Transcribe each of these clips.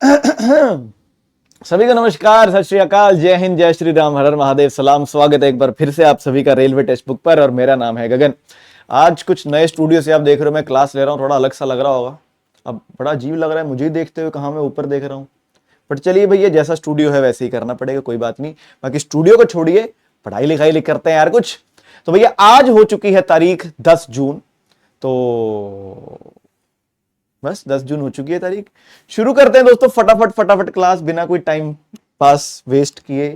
सभी को नमस्कार, सत श्री अकाल, जय हिंद, जय श्री राम, हर हर महादेव, सलाम। स्वागत है एक बार फिर से आप सभी का रेलवे टेक्स्ट बुक पर और मेरा नाम है गगन। आज कुछ नए स्टूडियो से आप देख रहे हो, मैं क्लास ले रहा हूँ, थोड़ा अलग सा लग रहा होगा। अब बड़ा अजीब लग रहा है मुझे ही देखते हुए, कहाँ मैं ऊपर देख रहा हूँ। बट चलिए भैया, जैसा स्टूडियो है वैसे ही करना पड़ेगा, कोई बात नहीं। बाकी स्टूडियो को छोड़िए, पढ़ाई लिखाई लिख करते हैं यार कुछ। तो भैया आज हो चुकी है तारीख 10 जून, तो बस 10 जून हो चुकी है तारीख। शुरू करते हैं दोस्तों फटाफट फटाफट क्लास, बिना कोई टाइम पास वेस्ट किए।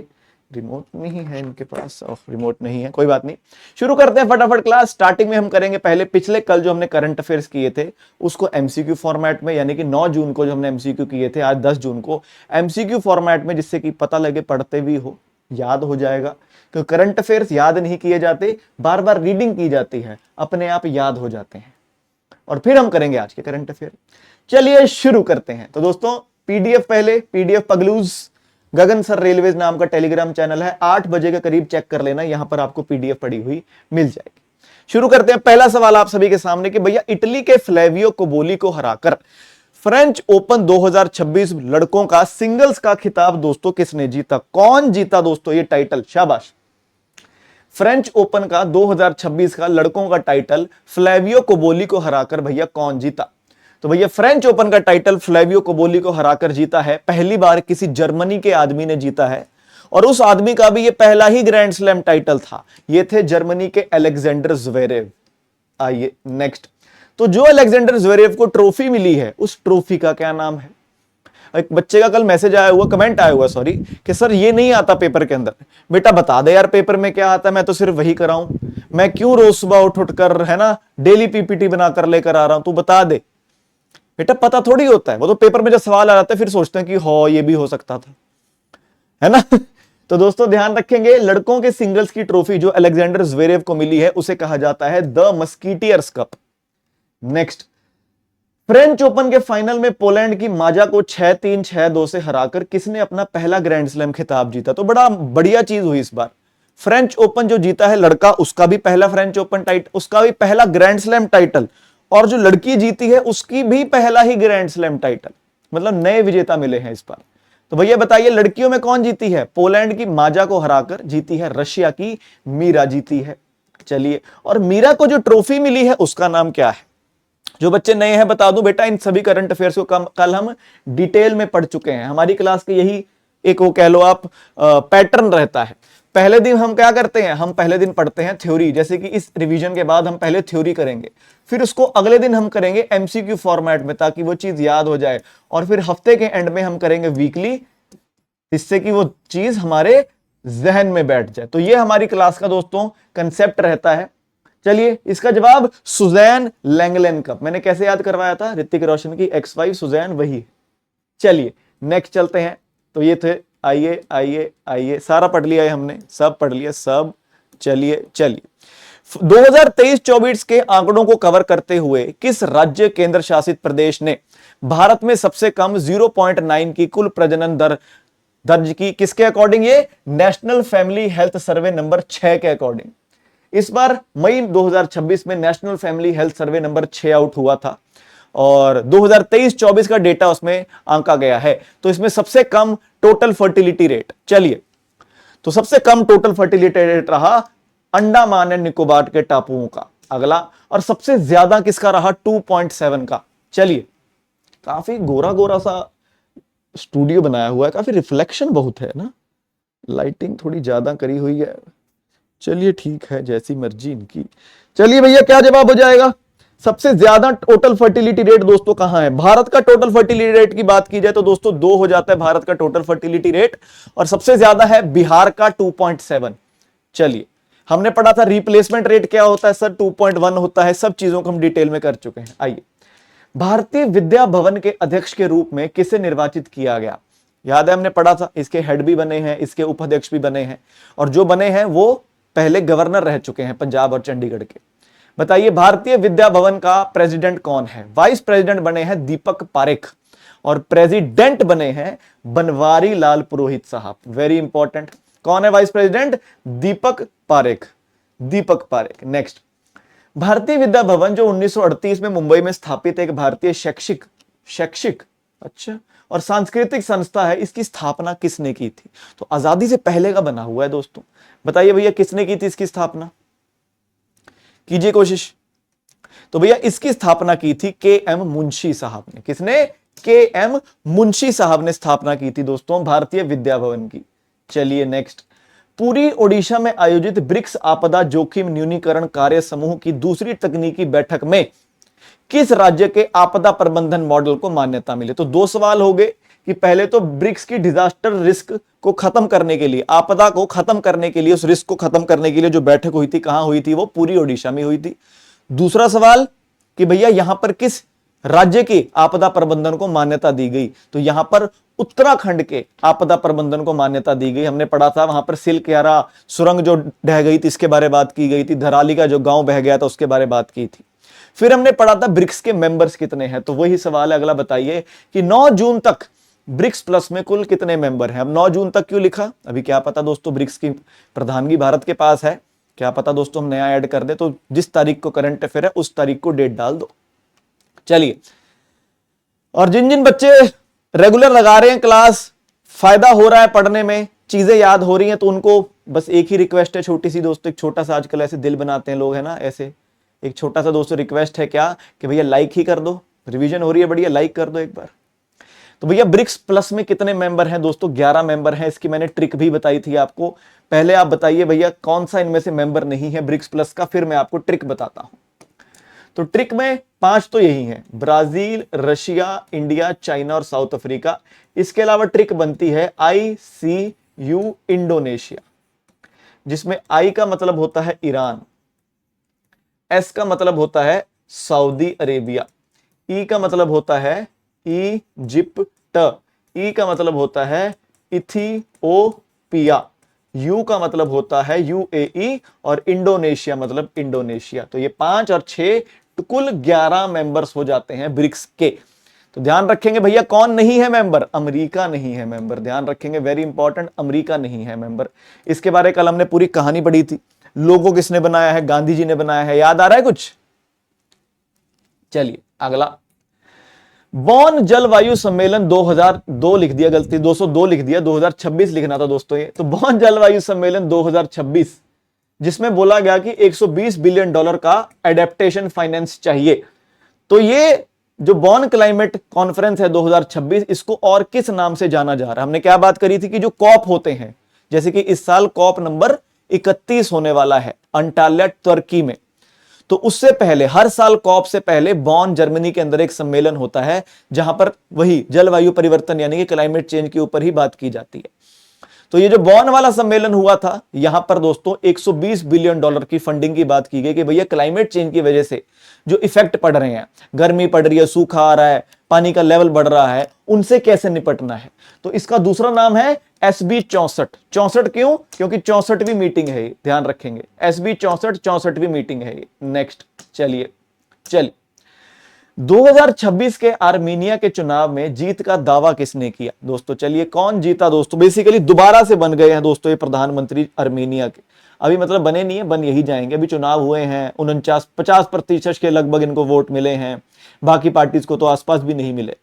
रिमोट नहीं है इनके पास, रिमोट नहीं है, कोई बात नहीं। शुरू करते हैं फटाफट क्लास। स्टार्टिंग में हम करेंगे पहले पिछले कल जो हमने करंट अफेयर्स किए थे उसको एमसीक्यू फॉर्मेट में, यानी कि 9 जून को जो हमने एमसीक्यू किए थे, आज 10 जून को एमसीक्यू फॉर्मेट में, जिससे कि पता लगे, पढ़ते भी हो, याद हो जाएगा। क्योंकि करंट अफेयर्स याद नहीं किए जाते, बार बार रीडिंग की जाती है, अपने आप याद हो जाते हैं। और फिर हम करेंगे आज के करंट अफेयर। चलिए शुरू करते हैं। तो दोस्तों पीडीएफ, पहले पीडीएफ पगलूज गगन सर रेलवेज नाम का टेलीग्राम चैनल है, 8 बजे के करीब चेक कर लेना, यहां पर आपको पीडीएफ पड़ी हुई मिल जाएगी। शुरू करते हैं। पहला सवाल आप सभी के सामने कि भैया इटली के फ्लेवियो कोबोली को हराकर फ्रेंच ओपन 2026 लड़कों का सिंगल्स का खिताब दोस्तों किसने जीता? कौन जीता दोस्तों ये टाइटल? शाबाश। फ्रेंच ओपन का 2026 का लड़कों का टाइटल फ्लेवियो कोबोली को हराकर भैया कौन जीता? तो भैया फ्रेंच ओपन का टाइटल फ्लेवियो कोबोली को हराकर जीता है, पहली बार किसी जर्मनी के आदमी ने जीता है। और उस आदमी का भी ये पहला ही ग्रैंड स्लैम टाइटल था। ये थे जर्मनी के अलेक्जेंडर ज़्वेरेव। आइए नेक्स्ट। तो जो अलेक्जेंडर ज़्वेरेव को ट्रॉफी मिली है, उस ट्रॉफी का क्या नाम है? एक बच्चे का कल मैसेज आया हुआ, कमेंट आया हुआ सॉरी, कि सर ये नहीं आता पेपर के अंदर। बेटा बता दे यार, पेपर में क्या आता है, मैं तो सिर्फ वही कर रहा हूं। मैं क्यों रोज सुबह उठ उठ कर, है ना, डेली पीपीटी बनाकर लेकर आ रहा हूं, तू बता दे। बेटा पता थोड़ी होता है, वो तो पेपर में जब सवाल आ जाता है फिर सोचते हैं कि हो ये भी हो सकता था, है ना। तो दोस्तों ध्यान रखेंगे, लड़कों के सिंगल्स की ट्रॉफी जो अलेक्जेंडर ज़्वेरेव को मिली है उसे कहा जाता है the musketeers cup. Next. French open के फाइनल में पोलैंड की माजा को 6-3, 6-2 से हराकर किसने अपना पहला ग्रैंड स्लैम खिताब जीता? तो बड़ा बढ़िया चीज हुई इस बार। फ्रेंच ओपन जो जीता है लड़का, उसका भी पहला फ्रेंच ओपन टाइटल, उसका भी पहला ग्रैंड स्लैम टाइटल। और जो लड़की जीती है उसकी भी पहला ही ग्रैंड स्लैम टाइटल। मतलब नए विजेता मिले हैं इस बार। तो भैया बताइए लड़कियों में कौन जीती है? पोलैंड की माजा को हराकर जीती है रशिया की मीरा जीती है। चलिए, और मीरा को जो ट्रॉफी मिली है उसका नाम क्या है? जो बच्चे नए हैं बता दूं बेटा, इन सभी करंट अफेयर्स को कल हम डिटेल में पढ़ चुके हैं। हमारी क्लास के यही एक, वो कह लो आप, पैटर्न रहता है। पहले दिन हम क्या करते हैं, हम पहले दिन पढ़ते हैं थ्योरी, जैसे कि इस रिवीजन के बाद हम पहले थ्योरी करेंगे, फिर उसको अगले दिन हम करेंगे एमसीक्यू फॉर्मेट में, ताकि वो चीज याद हो जाए। और फिर हफ्ते के एंड में हम करेंगे वीकली, जिससे कि वो चीज हमारे जहन में बैठ जाए। तो ये हमारी क्लास का दोस्तों कंसेप्ट रहता है। चलिए, इसका जवाब सुजैन लैंगलेन कप। मैंने कैसे याद करवाया था? ऋतिक रोशन की एक्स वाइफ सुजैन, वही। चलिए नेक्स्ट चलते हैं। तो ये थे, आइए आइए आइए, सारा पढ़ लिया है हमने, सब पढ़ लिया सब। चलिए चलिए, 2023-24 के आंकड़ों को कवर करते हुए किस राज्य केंद्र शासित प्रदेश ने भारत में सबसे कम 0.9 की कुल प्रजनन दर दर्ज की? किसके अकॉर्डिंग? ये national family health survey number 6 के अकॉर्डिंग। इस बार मई 2026 में national family health survey number 6 out हुआ था और 2023-24 का डेटा उसमें आंका गया है। तो इसमें सबसे कम टोटल फर्टिलिटी रेट, चलिए, तो सबसे कम टोटल फर्टिलिटी रेट रहा अंडमान एंड निकोबार के टापुओं का, अगला। और सबसे ज्यादा किसका रहा? 2.7 का। चलिए, काफी गोरा गोरा सा स्टूडियो बनाया हुआ है, काफी रिफ्लेक्शन बहुत है ना, लाइटिंग थोड़ी ज्यादा करी हुई है। चलिए ठीक है, जैसी मर्जी इनकी। चलिए भैया, क्या जवाब हो जाएगा? सबसे ज्यादा टोटल फर्टिलिटी रेट दोस्तों कहां है? भारत का टोटल फर्टिलिटी रेट की बात की जाए तो दोस्तों 2 हो जाता है भारत का टोटल फर्टिलिटी रेट, और सबसे ज्यादा है बिहार का 2.7। चलिए, हमने पढ़ा था रिप्लेसमेंट रेट क्या होता है सर, 2.1 होता है। सब चीजों को हम डिटेल में कर चुके हैं। आइए, भारतीय विद्या भवन के अध्यक्ष के रूप में किसे निर्वाचित किया गया? याद है हमने पढ़ा था, इसके हेड भी बने हैं, इसके उपाध्यक्ष भी बने हैं, और जो बने हैं वो पहले गवर्नर रह चुके हैं पंजाब और चंडीगढ़ के। बताइए भारतीय विद्या भवन का प्रेसिडेंट कौन है? वाइस प्रेसिडेंट बने हैं दीपक पारेख, और प्रेसिडेंट बने हैं बनवारी लाल पुरोहित साहब। Very important. कौन है vice president? Deepak Parekh, Deepak Parekh. Next, Bharatiya Vidya Bhavan जो 1938 में मुंबई में स्थापित एक भारतीय शैक्षिक अच्छा, और सांस्कृतिक संस्था है, इसकी स्थापना किसने की थी? तो आजादी से पहले का बना हुआ है दोस्तों। बताइए भैया किसने की थी इसकी स्थापना, कीजिए कोशिश। तो भैया इसकी स्थापना की थी के एम मुंशी साहब ने। किसने? के एम मुंशी साहब ने स्थापना की थी दोस्तों भारतीय विद्या भवन की। चलिए नेक्स्ट। पूरी ओडिशा में आयोजित ब्रिक्स आपदा जोखिम न्यूनीकरण कार्य समूह की दूसरी तकनीकी बैठक में किस राज्य के आपदा प्रबंधन मॉडल को मान्यता मिली? तो दो सवाल हो गए कि पहले तो ब्रिक्स की डिजास्टर रिस्क को खत्म करने के लिए, आपदा को खत्म करने के लिए, उस रिस्क को खत्म करने के लिए जो बैठक हुई थी, कहां हुई थी? वो पूरी ओडिशा में हुई थी। दूसरा सवाल कि भैया यहां पर किस राज्य की आपदा प्रबंधन को मान्यता दी गई? तो यहां पर उत्तराखंड के आपदा प्रबंधन को मान्यता दी गई। हमने पढ़ा था वहां पर सिलक्यारा सुरंग जो ढह गई थी, इसके बारे में बात की गई थी। धराली का जो गांव बह गया था, उसके बारे में बात की थी। फिर हमने पढ़ा था ब्रिक्स के मेंबर्स कितने हैं। तो वही सवाल है अगला, बताइए कि 9 जून तक ब्रिक्स प्लस में कुल कितने मेंबर हैं? अब 9 जून तक क्यों लिखा? अभी क्या पता दोस्तों ब्रिक्स की प्रधानगी भारत के पास है, क्या पता दोस्तों हम नया ऐड कर दे। तो जिस तारीख को करंट अफेयर है उस तारीख को डेट डाल दो। चलिए, और जिन जिन बच्चे रेगुलर लगा रहे हैं क्लास, फायदा हो रहा है पढ़ने में, चीजें याद हो रही हैं, तो उनको बस एक ही रिक्वेस्ट है छोटी सी दोस्तों, एक छोटा सा, आजकल ऐसे दिल बनाते हैं लोग है ना, ऐसे एक छोटा सा दोस्तों रिक्वेस्ट है क्या कि भैया लाइक ही कर दो, रिवीजन हो रही है बढ़िया, लाइक कर दो एक बार। तो भैया ब्रिक्स प्लस में कितने मेंबर हैं दोस्तों? 11 मेंबर हैं। इसकी मैंने ट्रिक भी बताई थी आपको। पहले आप बताइए भैया कौन सा इनमें से मेंबर नहीं है ब्रिक्स प्लस का, फिर मैं आपको ट्रिक बताता हूं। तो ट्रिक में 5 तो यही हैं, ब्राजील, रशिया, इंडिया, चाइना और साउथ अफ्रीका। इसके अलावा ट्रिक बनती है ICU इंडोनेशिया, जिसमें आई का मतलब होता है ईरान, एस का मतलब होता है सऊदी अरेबिया, ई का मतलब होता है इजिप्ट, ई का मतलब होता है इथियोपिया, यू का मतलब होता है UAE और इंडोनेशिया मतलब इंडोनेशिया। तो ये 5 और 6 कुल 11 मेंबर्स हो जाते हैं ब्रिक्स के। तो ध्यान रखेंगे भैया कौन नहीं है मेंबर? अमेरिका नहीं है मेंबर। ध्यान रखेंगे, वेरी इंपॉर्टेंट, अमेरिका नहीं है मेंबर। इसके बारे कल हमने पूरी कहानी पढ़ी थी। लोगो किसने बनाया है? गांधी जी ने बनाया है। याद आ रहा है कुछ? चलिए अगला, बॉन जलवायु सम्मेलन 2002 लिख दिया, गलती 202 लिख दिया, 2026 लिखना था दोस्तों ये। तो बॉन जलवायु सम्मेलन 2026, जिसमें बोला गया कि $120 बिलियन का एडेप्टेशन फाइनेंस चाहिए। तो ये जो बॉन क्लाइमेट कॉन्फ्रेंस है 2026, इसको और किस नाम से जाना जा रहा है? हमने क्या बात करी थी कि जो कॉप होते हैं, जैसे कि इस साल कॉप नंबर 31 होने वाला है अंटाल्या तुर्की में। तो उससे पहले हर साल कॉप से पहले बॉन जर्मनी के अंदर एक सम्मेलन होता है, जहां पर वही जलवायु परिवर्तन यानी कि क्लाइमेट चेंज के ऊपर ही बात की जाती है। तो ये जो बॉन वाला सम्मेलन हुआ था, यहां पर दोस्तों $120 बिलियन की फंडिंग की बात की गई कि भैया क्लाइमेट चेंज की वजह से जो इफेक्ट पड़ रहे हैं, गर्मी पड़ रही है, सूखा आ रहा है, पानी का लेवल बढ़ रहा है, उनसे कैसे निपटना है। तो इसका दूसरा नाम है SB 64। 64 क्यों? क्योंकि 64वीं मीटिंग है, ध्यान रखेंगे। SB 64 64वीं मीटिंग है। नेक्स्ट चलिए 2026 के आर्मीनिया के चुनाव में जीत का दावा किसने किया दोस्तों? चलिए कौन जीता दोस्तों? बेसिकली दोबारा से बन गए हैं दोस्तों ये प्रधानमंत्री आर्मीनिया के। अभी मतलब बने नहीं है, बन यही जाएंगे। अभी चुनाव हुए हैं, 49-50% के लगभग इनको वोट मिले हैं, बाकी पार्टीज को तो आसपास भी नहीं मिले।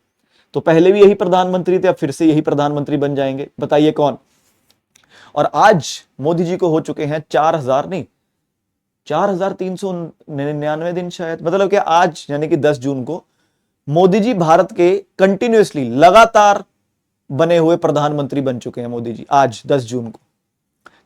तो पहले भी यही प्रधानमंत्री थे, अब फिर से यही प्रधानमंत्री बन जाएंगे। बताइए कौन? और आज मोदी जी को हो चुके हैं 4000 नहीं 4399 दिन शायद, मतलब कि आज यानी कि 10 जून को मोदी जी भारत के कंटिन्यूअसली लगातार बने हुए प्रधानमंत्री बन चुके हैं मोदी जी, आज 10 जून को।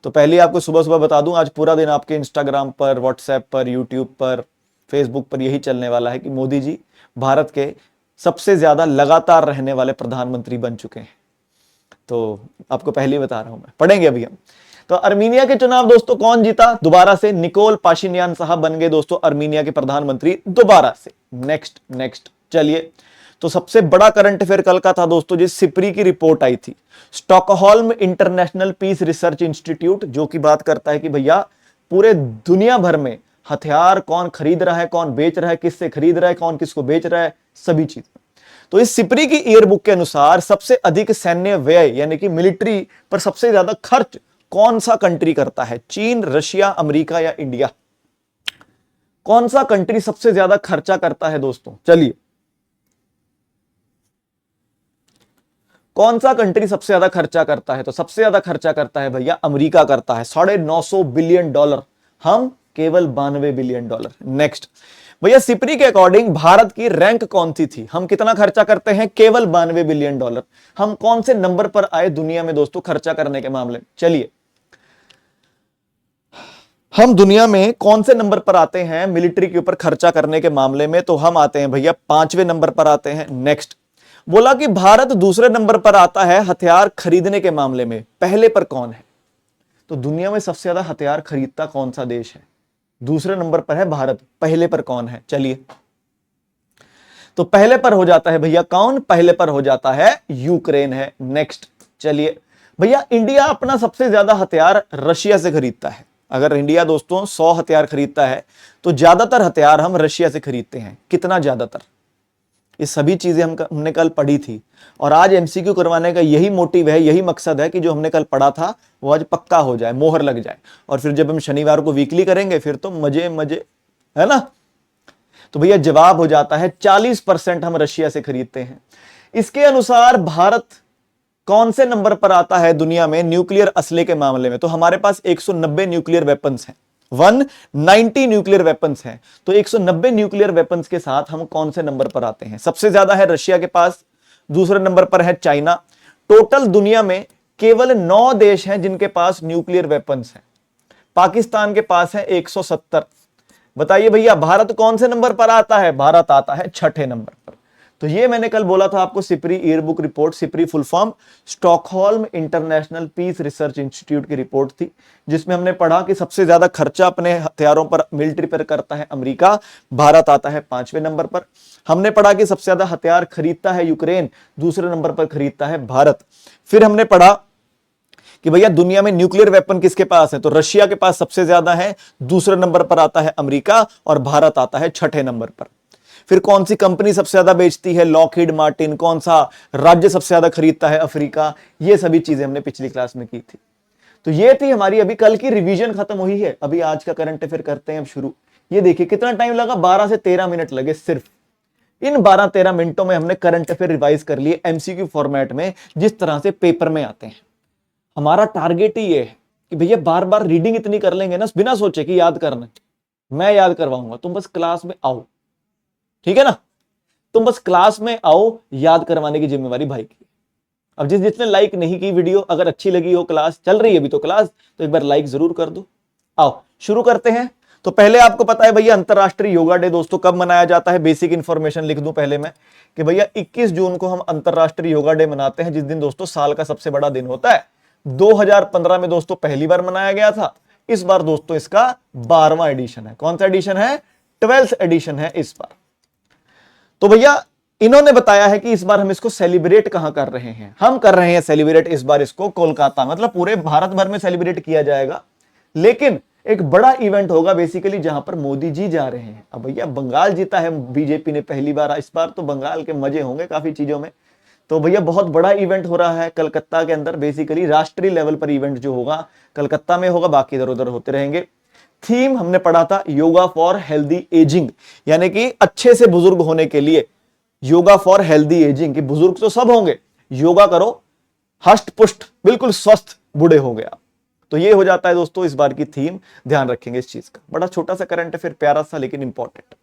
तो पहले आपको सुबह सुबह बता दूं, आज पूरा दिन आपके इंस्टाग्राम पर, व्हाट्सएप पर, यूट्यूब पर, फेसबुक पर यही चलने वाला है कि मोदी जी भारत के सबसे ज्यादा लगातार रहने वाले प्रधानमंत्री बन चुके हैं। तो आपको पहले ही बता रहा हूं मैं, पढ़ेंगे अभी हम। तो आर्मीनिया के चुनाव दोस्तों कौन जीता? दोबारा से निकोल पाशिनियान साहब बन गए दोस्तों आर्मीनिया के प्रधानमंत्री दोबारा से। नेक्स्ट चलिए, तो सबसे बड़ा करंट अफेयर कल का था दोस्तों, जिस सिपरी की रिपोर्ट आई थी, Stockholm International Peace Research Institute, जो की बात करता है कि भैया पूरे दुनिया भर में हथियार कौन खरीद रहा है, कौन बेच रहा है, किससे खरीद रहा है, कौन किसको बेच रहा है, सभी चीज। तो इस सिपरी की ईयरबुक के अनुसार सबसे अधिक सैन्य व्यय यानी कि मिलिट्री पर सबसे ज्यादा खर्च कौन सा कंट्री करता है? चीन, रशिया, अमेरिका या इंडिया? कौन सा कंट्री सबसे ज्यादा खर्चा करता है दोस्तों? चलिए कौन सा कंट्री सबसे ज्यादा खर्चा करता है? तो सबसे ज्यादा खर्चा करता है भैया अमेरिका करता है, $950 बिलियन। हम केवल $92 बिलियन। नेक्स्ट भैया सिपरी के अकॉर्डिंग भारत की रैंक कौन सी थी? हम कितना खर्चा करते हैं? केवल $92 बिलियन। हम कौन से नंबर पर आए दुनिया में दोस्तों खर्चा करने के मामले में? चलिए हम दुनिया में कौन से नंबर पर आते हैं मिलिट्री के ऊपर खर्चा करने के मामले में? तो हम आते हैं भैया 5वें नंबर पर आते हैं। नेक्स्ट बोला कि भारत दूसरे नंबर पर आता है हथियार खरीदने के मामले में, पहले पर कौन है? तो दुनिया में सबसे ज्यादा हथियार खरीदता कौन सा देश है? दूसरे नंबर पर है भारत, पहले पर कौन है? चलिए तो पहले पर हो जाता है भैया कौन? पहले पर हो जाता है यूक्रेन है। नेक्स्ट चलिए भैया इंडिया अपना सबसे ज्यादा हथियार रशिया से खरीदता है। अगर इंडिया दोस्तों 100 हथियार खरीदता है तो ज्यादातर हथियार हम रशिया से खरीदते हैं। कितना ज्यादातर? ये सभी चीजें हमने कल पढ़ी थी और आज एमसीक्यू करवाने का यही मोटिव है, यही मकसद है कि जो हमने कल पढ़ा था वो आज पक्का हो जाए, मोहर लग जाए। और फिर जब हम शनिवार को वीकली करेंगे फिर तो मजे मजे, है ना? तो भैया जवाब हो जाता है 40% हम रशिया से खरीदते हैं। इसके अनुसार भारत कौन से नंबर पर आता है दुनिया में न्यूक्लियर असले के मामले में? तो हमारे पास 190 न्यूक्लियर वेपन्स हैं, 190 न्यूक्लियर वेपन्स हैं। तो 190 न्यूक्लियर वेपन्स के साथ हम कौन से नंबर पर आते हैं? सबसे ज्यादा है रशिया के पास, दूसरे नंबर पर है चाइना। टोटल दुनिया में केवल 9 देश हैं जिनके पास न्यूक्लियर वेपन्स हैं। पाकिस्तान के पास है 170। बताइए भैया भारत कौन से नंबर पर आता है? भारत आता है 6ठे नंबर पर। तो ये मैंने कल बोला था आपको, SIPRI yearbook report, SIPRI full form Stockholm International Peace Research Institute की रिपोर्ट थी, जिसमें हमने पढ़ा कि सबसे ज्यादा खर्चा अपने हथियारों पर, मिलिट्री पर करता है अमेरिका, भारत आता है 5वें नंबर पर। हमने पढ़ा कि सबसे ज्यादा हथियार खरीदता है यूक्रेन, दूसरे नंबर पर खरीदता है भारत। फिर हमने पढ़ा कि भैया दुनिया में न्यूक्लियर वेपन किसके पास है? तो रशिया के पास सबसे ज्यादा है, दूसरे नंबर पर आता है अमेरिका और भारत आता है 6ठे नंबर पर। फिर कौन सी कंपनी सबसे ज्यादा बेचती है? Lockheed Martin. कौन सा राज्य सबसे ज्यादा खरीदता है? अफ्रीका। ये सभी चीजें हमने पिछली क्लास में की थी। तो ये थी हमारी अभी कल की रिवीजन, खत्म हुई है। अभी आज का करंट अफेयर करते हैं अब शुरू। ये देखिए कितना टाइम लगा, 12 से 13 मिनट लगे सिर्फ। इन 12-13 मिनटों में हमने करंट अफेयर रिवाइज कर लिए एमसीक्यू फॉर्मेट में, जिस तरह से पेपर में आते हैं। हमारा टारगेट ही ये है कि भैया बार बार रीडिंग इतनी कर लेंगे ना, बिना सोचे कि याद करना, मैं याद करवाऊंगा, तुम बस क्लास में आओ, ठीक है ना? तुम बस क्लास में आओ, याद करवाने की जिम्मेवारी भाई की। अब जिसने लाइक नहीं की वीडियो, अगर अच्छी लगी हो, क्लास चल रही है अभी तो क्लास, तो एक बार लाइक जरूर कर दो। आओ शुरू करते हैं। तो पहले आपको पता है भैया अंतरराष्ट्रीय योगा डे दोस्तों कब मनाया जाता है? बेसिक इंफॉर्मेशन लिख दूं पहले मैं कि भैया 21 जून को हम अंतरराष्ट्रीय योगा डे मनाते हैं, जिस दिन दोस्तों साल का सबसे बड़ा दिन होता है। 2015 में दोस्तों पहली बार मनाया गया था। इस बार दोस्तों इसका 12वां एडिशन है। कौन सा एडिशन है? 12th एडिशन है इस बार। तो भैया इन्होंने बताया है कि इस बार हम इसको सेलिब्रेट कहां कर रहे हैं? हम कर रहे हैं सेलिब्रेट इस बार इसको कोलकाता, मतलब पूरे भारत भर में सेलिब्रेट किया जाएगा, लेकिन एक बड़ा इवेंट होगा बेसिकली जहां पर मोदी जी जा रहे हैं। अब भैया बंगाल जीता है बीजेपी ने पहली बार, इस बार तो बंगाल के मजे होंगे काफी चीजों में। तो भैया बहुत बड़ा इवेंट हो रहा है कलकत्ता के अंदर, बेसिकली राष्ट्रीय लेवल पर इवेंट जो होगा कलकत्ता में होगा, बाकी इधर उधर होते रहेंगे। थीम हमने पढ़ा था योगा फॉर हेल्दी एजिंग, यानी कि अच्छे से बुजुर्ग होने के लिए योगा फॉर हेल्दी एजिंग, कि बुजुर्ग तो सब होंगे, योगा करो, हष्ट पुष्ट बिल्कुल स्वस्थ बूढ़े हो गया। तो ये हो जाता है दोस्तों इस बार की थीम, ध्यान रखेंगे इस चीज का। बड़ा छोटा सा करंट है, फिर प्यारा सा लेकिन इंपॉर्टेंट।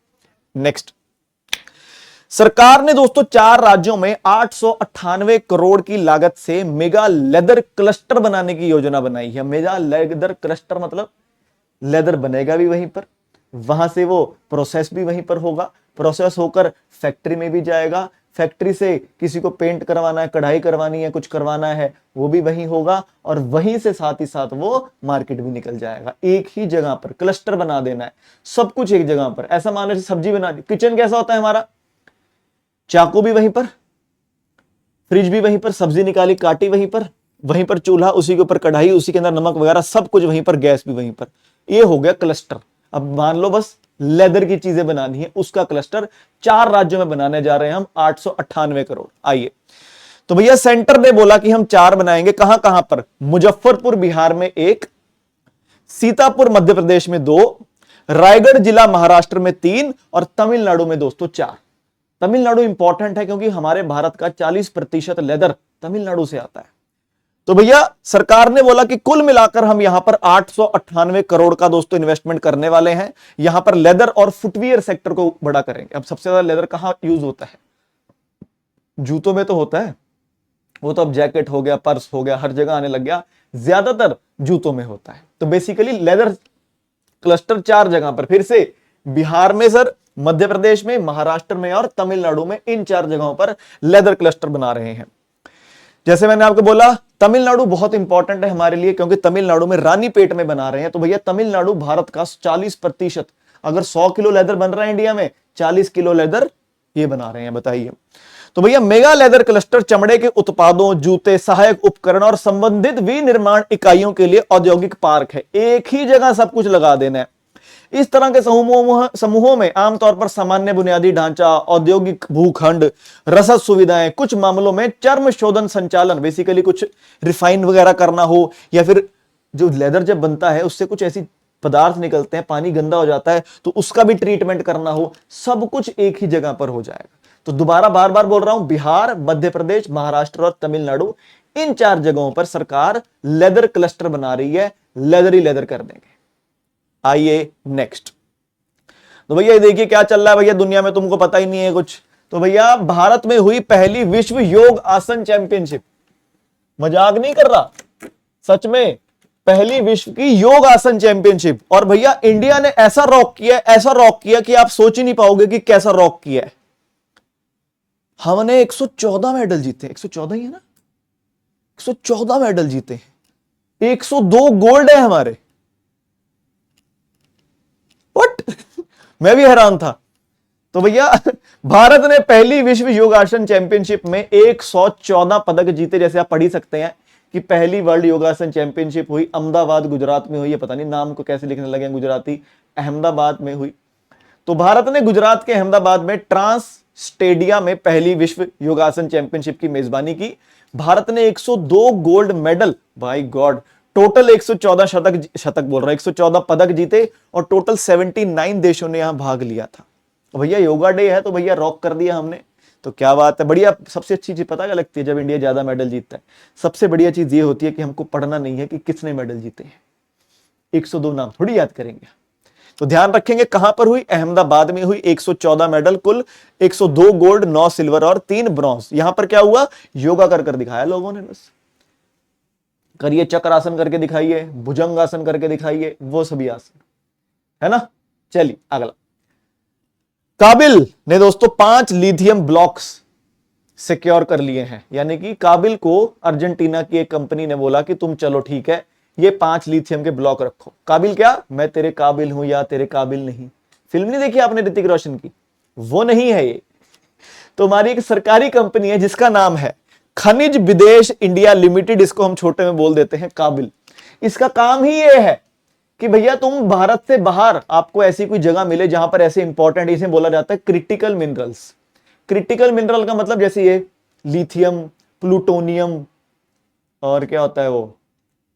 नेक्स्ट, सरकार ने दोस्तों 4 राज्यों में 898 करोड़ की लागत से मेगा लेदर क्लस्टर बनाने की योजना बनाई है। मेगा लेदर क्लस्टर मतलब लेदर बनेगा भी वहीं पर, वहां से वो प्रोसेस भी वहीं पर होगा, प्रोसेस होकर फैक्ट्री में भी जाएगा, फैक्ट्री से किसी को पेंट करवाना है, कढ़ाई करवानी है, कुछ करवाना है, वो भी वहीं होगा, और वहीं से साथ ही साथ वो मार्केट भी निकल जाएगा। एक ही जगह पर क्लस्टर बना देना है, सब कुछ एक जगह पर। ऐसा मान लो सब्जी बना दी, किचन कैसा होता है हमारा, चाकू भी वहीं पर, फ्रिज भी वहीं पर, सब्जी निकाली काटी वहीं पर चूल्हा, उसी के ऊपर कढ़ाई, उसी के अंदर नमक वगैरह सब कुछ वहीं पर, गैस भी वहीं पर। ये हो गया क्लस्टर। अब मान लो बस लेदर की चीजें बनानी है, उसका क्लस्टर 4 राज्यों में बनाने जा रहे हैं हम, 898 करोड़। आइए, तो भैया सेंटर ने बोला कि हम 4 बनाएंगे। कहां कहां पर? मुजफ्फरपुर बिहार में 1, सीतापुर मध्य प्रदेश में 2, रायगढ़ जिला महाराष्ट्र में 3 और तमिलनाडु में दोस्तों 4। तमिलनाडु इंपॉर्टेंट है क्योंकि हमारे भारत का 40% लेदर तमिलनाडु से आता है। तो भैया सरकार ने बोला कि कुल मिलाकर हम यहां पर 898 करोड़ का दोस्तों इन्वेस्टमेंट करने वाले हैं। यहां पर लेदर और फुटवियर सेक्टर को बड़ा करेंगे। अब सबसे ज्यादा लेदर कहां यूज होता है? जूतों में तो होता है, वो तो अब जैकेट हो गया, पर्स हो गया, हर जगह आने लग गया, ज्यादातर जूतों में होता है। तो बेसिकली लेदर क्लस्टर 4 जगह पर, फिर से बिहार में सर, मध्य प्रदेश में, महाराष्ट्र में और तमिलनाडु में, इन 4 जगहों पर लेदर क्लस्टर बना रहे हैं। जैसे मैंने आपको बोला तमिलनाडु बहुत इंपॉर्टेंट है हमारे लिए क्योंकि तमिलनाडु में रानीपेट में बना रहे हैं। तो भैया तमिलनाडु भारत का 40%, अगर 100 किलो लेदर बन रहा है इंडिया में, 40 किलो लेदर ये बना रहे हैं, बताइए। तो भैया मेगा लेदर क्लस्टर चमड़े के उत्पादों, जूते, सहायक उपकरण और संबंधित विनिर्माण इकाइयों के लिए औद्योगिक पार्क है। एक ही जगह सब कुछ लगा देना है। इस तरह के समूहों में आमतौर पर सामान्य बुनियादी ढांचा, औद्योगिक भूखंड, रसद सुविधाएं, कुछ मामलों में चर्म शोधन संचालन, बेसिकली कुछ रिफाइन वगैरह करना हो, या फिर जो लेदर जब बनता है उससे कुछ ऐसी पदार्थ निकलते हैं, पानी गंदा हो जाता है तो उसका भी ट्रीटमेंट करना हो, सब कुछ एक ही जगह पर हो जाएगा। तो दोबारा बार बार बोल रहा हूं, बिहार, मध्य प्रदेश, महाराष्ट्र और तमिलनाडु, इन 4 जगहों पर सरकार लेदर क्लस्टर बना रही है। लेदर ही लेदर कर देंगे। आइए नेक्स्ट। तो भैया देखिए क्या चल रहा है भैया दुनिया में, तुमको पता ही नहीं है कुछ। तो भैया भारत में हुई पहली विश्व योग आसन चैंपियनशिप, मजाक नहीं कर रहा, सच में पहली विश्व की योग आसन चैंपियनशिप। और भैया इंडिया ने ऐसा रॉक किया, ऐसा रॉक किया कि आप सोच ही नहीं पाओगे कि कैसा रॉक किया है। हमने 114 मेडल जीते, 114 ही है ना, 114 मेडल जीते, 102 गोल्ड है हमारे। व्हाट मैं भी हैरान था। तो भैया भारत ने पहली विश्व योगासन चैंपियनशिप में 114 पदक जीते। जैसे आप पढ़ ही सकते हैं कि पहली वर्ल्ड योगासन चैंपियनशिप हुई अहमदाबाद, गुजरात में हुई है। पता नहीं नाम को कैसे लिखने लगे गुजराती, अहमदाबाद में हुई। तो भारत ने गुजरात के अहमदाबाद में ट्रांस स्टेडिया में पहली विश्व योगासन चैंपियनशिप की मेजबानी की। भारत ने 102 gold medal, by God, total 114 शतक बोल रहा है, 114 पदक जीते और टोटल 79 देशों ने यहां भाग लिया था। तो भैया योगा डे है तो भैया रॉक कर दिया हमने, तो क्या बात है। बढ़िया, सबसे अच्छी चीज पता क्या लगती है जब इंडिया ज्यादा मेडल जीतता है? सबसे बढ़िया चीज ये होती है कि हमको पढ़ना नहीं है कि किसने मेडल जीते हैं, 102 नाम थोड़ी याद करेंगे। तो ध्यान रखेंगे कहां पर हुई, अहमदाबाद में हुई। 114 मेडल, कुल 102 गोल्ड, 9 सिल्वर और 3 ब्रॉन्ज। यहां पर क्या हुआ, योगा कर दिखाया लोगों ने। बस करिए, चक्र आसन करके दिखाइए, भुजंग आसन करके दिखाइए, वो सभी आसन, है ना। चलिए अगला। काबिल ने दोस्तों 5 लिथियम ब्लॉक्स सिक्योर कर लिए हैं। यानी कि काबिल को अर्जेंटीना की एक कंपनी ने बोला कि तुम चलो ठीक है, ये 5 लिथियम के ब्लॉक रखो। काबिल क्या, मैं तेरे काबिल हूं या तेरे काबिल नहीं। फिल्म नहीं देखी आपने ऋतिक रोशन की, वो नहीं है ये। तो हमारी एक सरकारी कंपनी है जिसका नाम है खनिज विदेश इंडिया लिमिटेड, इसको हम छोटे में बोल देते हैं काबिल। इसका काम ही ये है कि भैया तुम भारत से बाहर आपको ऐसी कोई जगह मिले जहां पर ऐसे इंपॉर्टेंट, इसे बोला जाता है क्रिटिकल मिनरल्स। क्रिटिकल मिनरल का मतलब जैसे ये लिथियम, प्लूटोनियम और क्या होता है वो,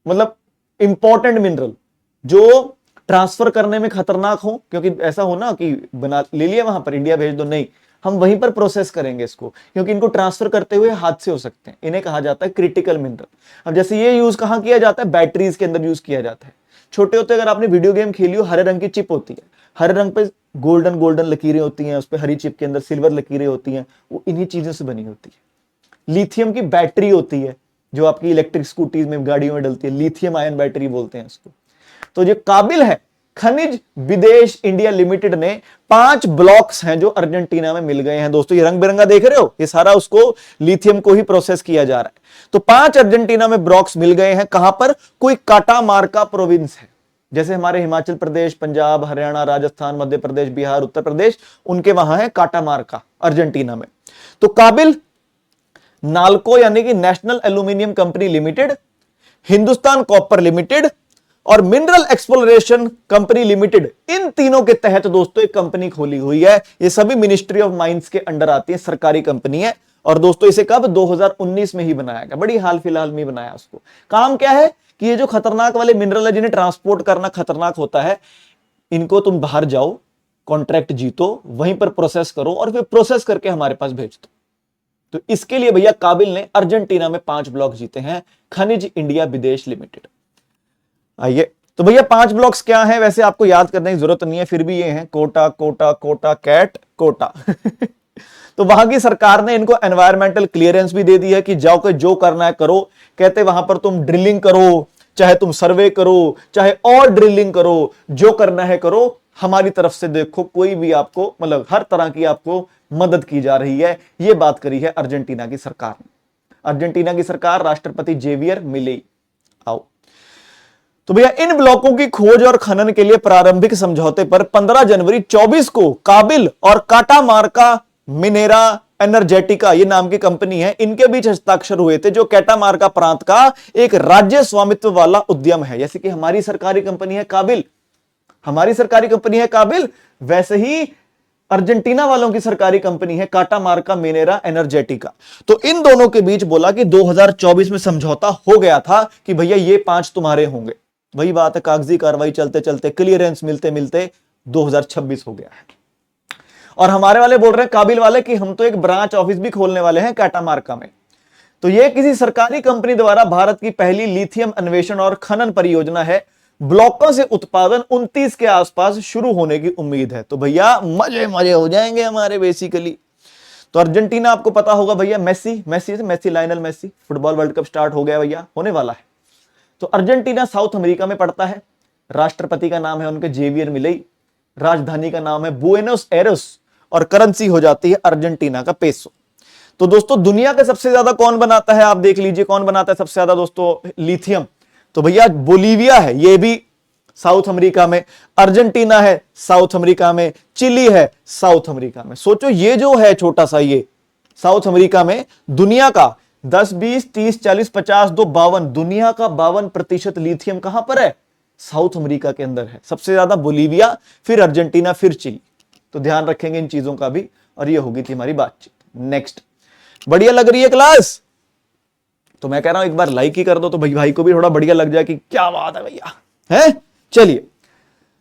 मतलब इंपॉर्टेंट मिनरल जो ट्रांसफर करने में खतरनाक हो, क्योंकि ऐसा हो ना कि बना ले लिया वहां पर, इंडिया भेज दो, नहीं, हम वहीं पर प्रोसेस करेंगे इसको, क्योंकि इनको ट्रांसफर करते हुए हादसे हो सकते हैं। इन्हें कहा जाता है क्रिटिकल मिनरल। अब जैसे ये यूज कहां किया जाता है, बैटरीज के अंदर यूज किया जाता है। छोटे होते अगर आपने वीडियो गेम खेली हो, हरे रंग की चिप होती है, हरे रंग पे गोल्डन गोल्डन लकीरें होती हैं, उस पर हरी चिप के अंदर सिल्वर लकीरें होती हैं, वो इन्हीं चीजों से बनी होती है। लिथियम की बैटरी होती है जो आपकी इलेक्ट्रिक स्कूटीज में, गाड़ियों में डलती है, लिथियम आयन बैटरी बोलते हैं इसको। तो जो काबिल है, खनिज विदेश इंडिया लिमिटेड ने 5 ब्लॉक्स हैं जो अर्जेंटीना में मिल गए हैं। दोस्तों ये रंग बिरंगा देख रहे हो, ये सारा उसको लिथियम को ही प्रोसेस किया जा रहा है। तो 5 अर्जेंटीना में ब्लॉक्स मिल गए हैं। कहां पर, कोई काटामार्का प्रोविंस है, जैसे हमारे हिमाचल प्रदेश, पंजाब, हरियाणा, राजस्थान, मध्य प्रदेश, बिहार, उत्तर प्रदेश, उनके वहां है काटामार्का अर्जेंटीना में। तो काबिल, नाल्को यानी कि national aluminium company limited, Hindustan copper limited और मिनरल एक्सप्लोरेशन कंपनी लिमिटेड, इन तीनों के तहत दोस्तों एक कंपनी खोली हुई है। ये सभी मिनिस्ट्री ऑफ माइंस के अंडर आती है, सरकारी कंपनी है। और दोस्तों इसे कब, 2019 में ही बनाया गया, बड़ी हाल फिलहाल में बनाया उसको। काम क्या है कि ये जो खतरनाक वाले मिनरल है जिन्हें ट्रांसपोर्ट करना खतरनाक होता है, इनको तुम बाहर जाओ, कॉन्ट्रैक्ट जीतो, वहीं पर प्रोसेस करो और फिर प्रोसेस करके हमारे पास भेज दो। तो इसके लिए भैया काबिल ने अर्जेंटीना में 5 ब्लॉक जीते हैं, खनिज इंडिया विदेश लिमिटेड। आइए, तो भैया 5 ब्लॉक्स क्या हैं, वैसे आपको याद करने की जरूरत नहीं है, फिर भी ये हैं कोटा कोटा कोटा कैट कोटा। तो वहां की सरकार ने इनको एनवायरमेंटल क्लियरेंस भी दे दी है कि जाओ के जो करना है करो। कहते वहां पर तुम ड्रिलिंग करो, चाहे तुम सर्वे करो, चाहे और ड्रिलिंग करो, जो करना है करो, हमारी तरफ से देखो कोई भी आपको मतलब हर तरह की आपको मदद की जा रही है। यह बात करी है अर्जेंटीना की सरकार ने। अर्जेंटीना की सरकार, राष्ट्रपति जेवियर मिलेई। आओ, तो भैया इन ब्लॉकों की खोज और खनन के लिए प्रारंभिक समझौते पर 15 जनवरी 24 को काबिल और काटामार्का मिनेरा एनर्जेटिका, ये नाम की कंपनी है, इनके बीच हस्ताक्षर हुए थे, जो कैटामार्का प्रांत का एक राज्य स्वामित्व वाला उद्यम है। जैसे कि हमारी सरकारी कंपनी है काबिल, हमारी सरकारी कंपनी है काबिल, वैसे ही अर्जेंटीना वालों की सरकारी कंपनी है काटामार्का मिनेरा एनर्जेटिका। तो इन दोनों के बीच बोला कि 2024 में समझौता हो गया था कि भैया ये 5 तुम्हारे होंगे। वही बात है, कागजी कार्रवाई चलते चलते, क्लियरेंस मिलते मिलते 2026 हो गया है। और हमारे वाले बोल रहे हैं काबिल वाले कि हम तो एक ब्रांच ऑफिस भी खोलने वाले हैं कैटामार्का में। तो यह किसी सरकारी कंपनी द्वारा भारत की पहली लिथियम अन्वेषण और खनन परियोजना है। ब्लॉकों से उत्पादन 29 के आसपास शुरू होने की उम्मीद है। तो भैया मजे मजे हो जाएंगे हमारे बेसिकली। तो अर्जेंटीना आपको पता होगा भैया, Messi Lionel Messi, football world cup start हो गया भैया, होने वाला है। तो अर्जेंटीना साउथ अमेरिका में पड़ता है। राष्ट्रपति का नाम है उनके जेवियर मिलेई, राजधानी का नाम है बुएनोस एयर्स और करेंसी हो जाती है अर्जेंटीना का पेसो। तो दोस्तों दुनिया का सबसे ज्यादा कौन बनाता है, आप देख लीजिए कौन बनाता है सबसे ज्यादा दोस्तों लिथियम। तो भैया बोलीविया है, ये भी साउथ अमेरिका में, अर्जेंटीना है साउथ अमेरिका में, चिली है साउथ अमेरिका में। सोचो ये जो है छोटा सा ये साउथ अमेरिका में, दुनिया का 10, 20, 30, 40, 50, 2, 52, दुनिया का 52% लिथियम कहां पर है, साउथ अमेरिका के अंदर है। सबसे ज्यादा बोलीविया, फिर अर्जेंटीना, फिर चिली। तो ध्यान रखेंगे इन चीजों का भी। और ये होगी थी हमारी बातचीत। नेक्स्ट, बढ़िया लग रही है क्लास? तो मैं कह रहा हूं एक बार लाइक ही कर दो तो भाई को भी थोड़ा बढ़िया लग जाए कि क्या बात है भैया, है। चलिए,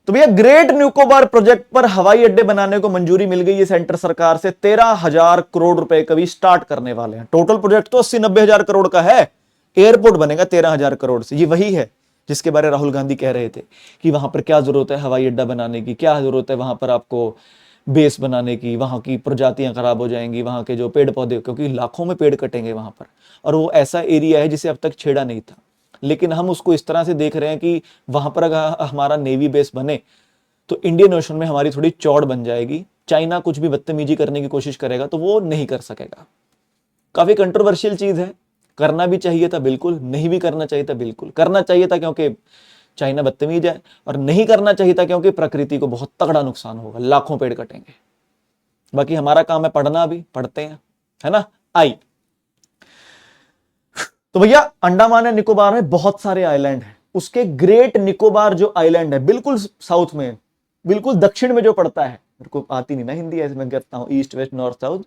तो भैया ग्रेट निकोबार प्रोजेक्ट पर हवाई अड्डे बनाने को मंजूरी मिल गई है सेंटर सरकार से। 13,000 करोड़ रुपए का भी स्टार्ट करने वाले हैं। टोटल प्रोजेक्ट तो 80-90 हजार करोड़ का है। एयरपोर्ट बनेगा 13,000 करोड़ से। ये वही है जिसके बारे राहुल गांधी कह रहे थे कि वहां पर क्या जरूरत है हवाई अड्डा बनाने की, क्या जरूरत है वहां पर आपको बेस बनाने की, वहां की प्रजातियां खराब हो जाएंगी, वहां के जो पेड़ पौधे, क्योंकि लाखों में पेड़ कटेंगे वहां पर। और वो ऐसा एरिया है जिसे अब तक छेड़ा नहीं था, लेकिन हम उसको इस तरह से देख रहे हैं कि वहां पर अगर हमारा नेवी बेस बने तो इंडियन ओशन में हमारी थोड़ी चौड़ बन जाएगी। चाइना कुछ भी बदतमीजी करने की कोशिश करेगा तो वो नहीं कर सकेगा। काफी कंट्रोवर्शियल चीज है, करना भी चाहिए था बिल्कुल, नहीं भी करना चाहिए था बिल्कुल। करना चाहिए था क्योंकि चाइना बदतमीज है, और नहीं करना चाहिए था क्योंकि प्रकृति को बहुत तगड़ा नुकसान होगा, लाखों पेड़ कटेंगे। बाकी हमारा काम है पढ़ना, भी पढ़ते हैं, है ना। आई तो भैया अंडमान एंड निकोबार में बहुत सारे आइलैंड हैं। उसके ग्रेट निकोबार जो आइलैंड है बिल्कुल साउथ में, बिल्कुल दक्षिण में जो पड़ता है, मेरे को आती नहीं ना हिंदी, ऐसे मैं कहता हूं ईस्ट वेस्ट नॉर्थ साउथ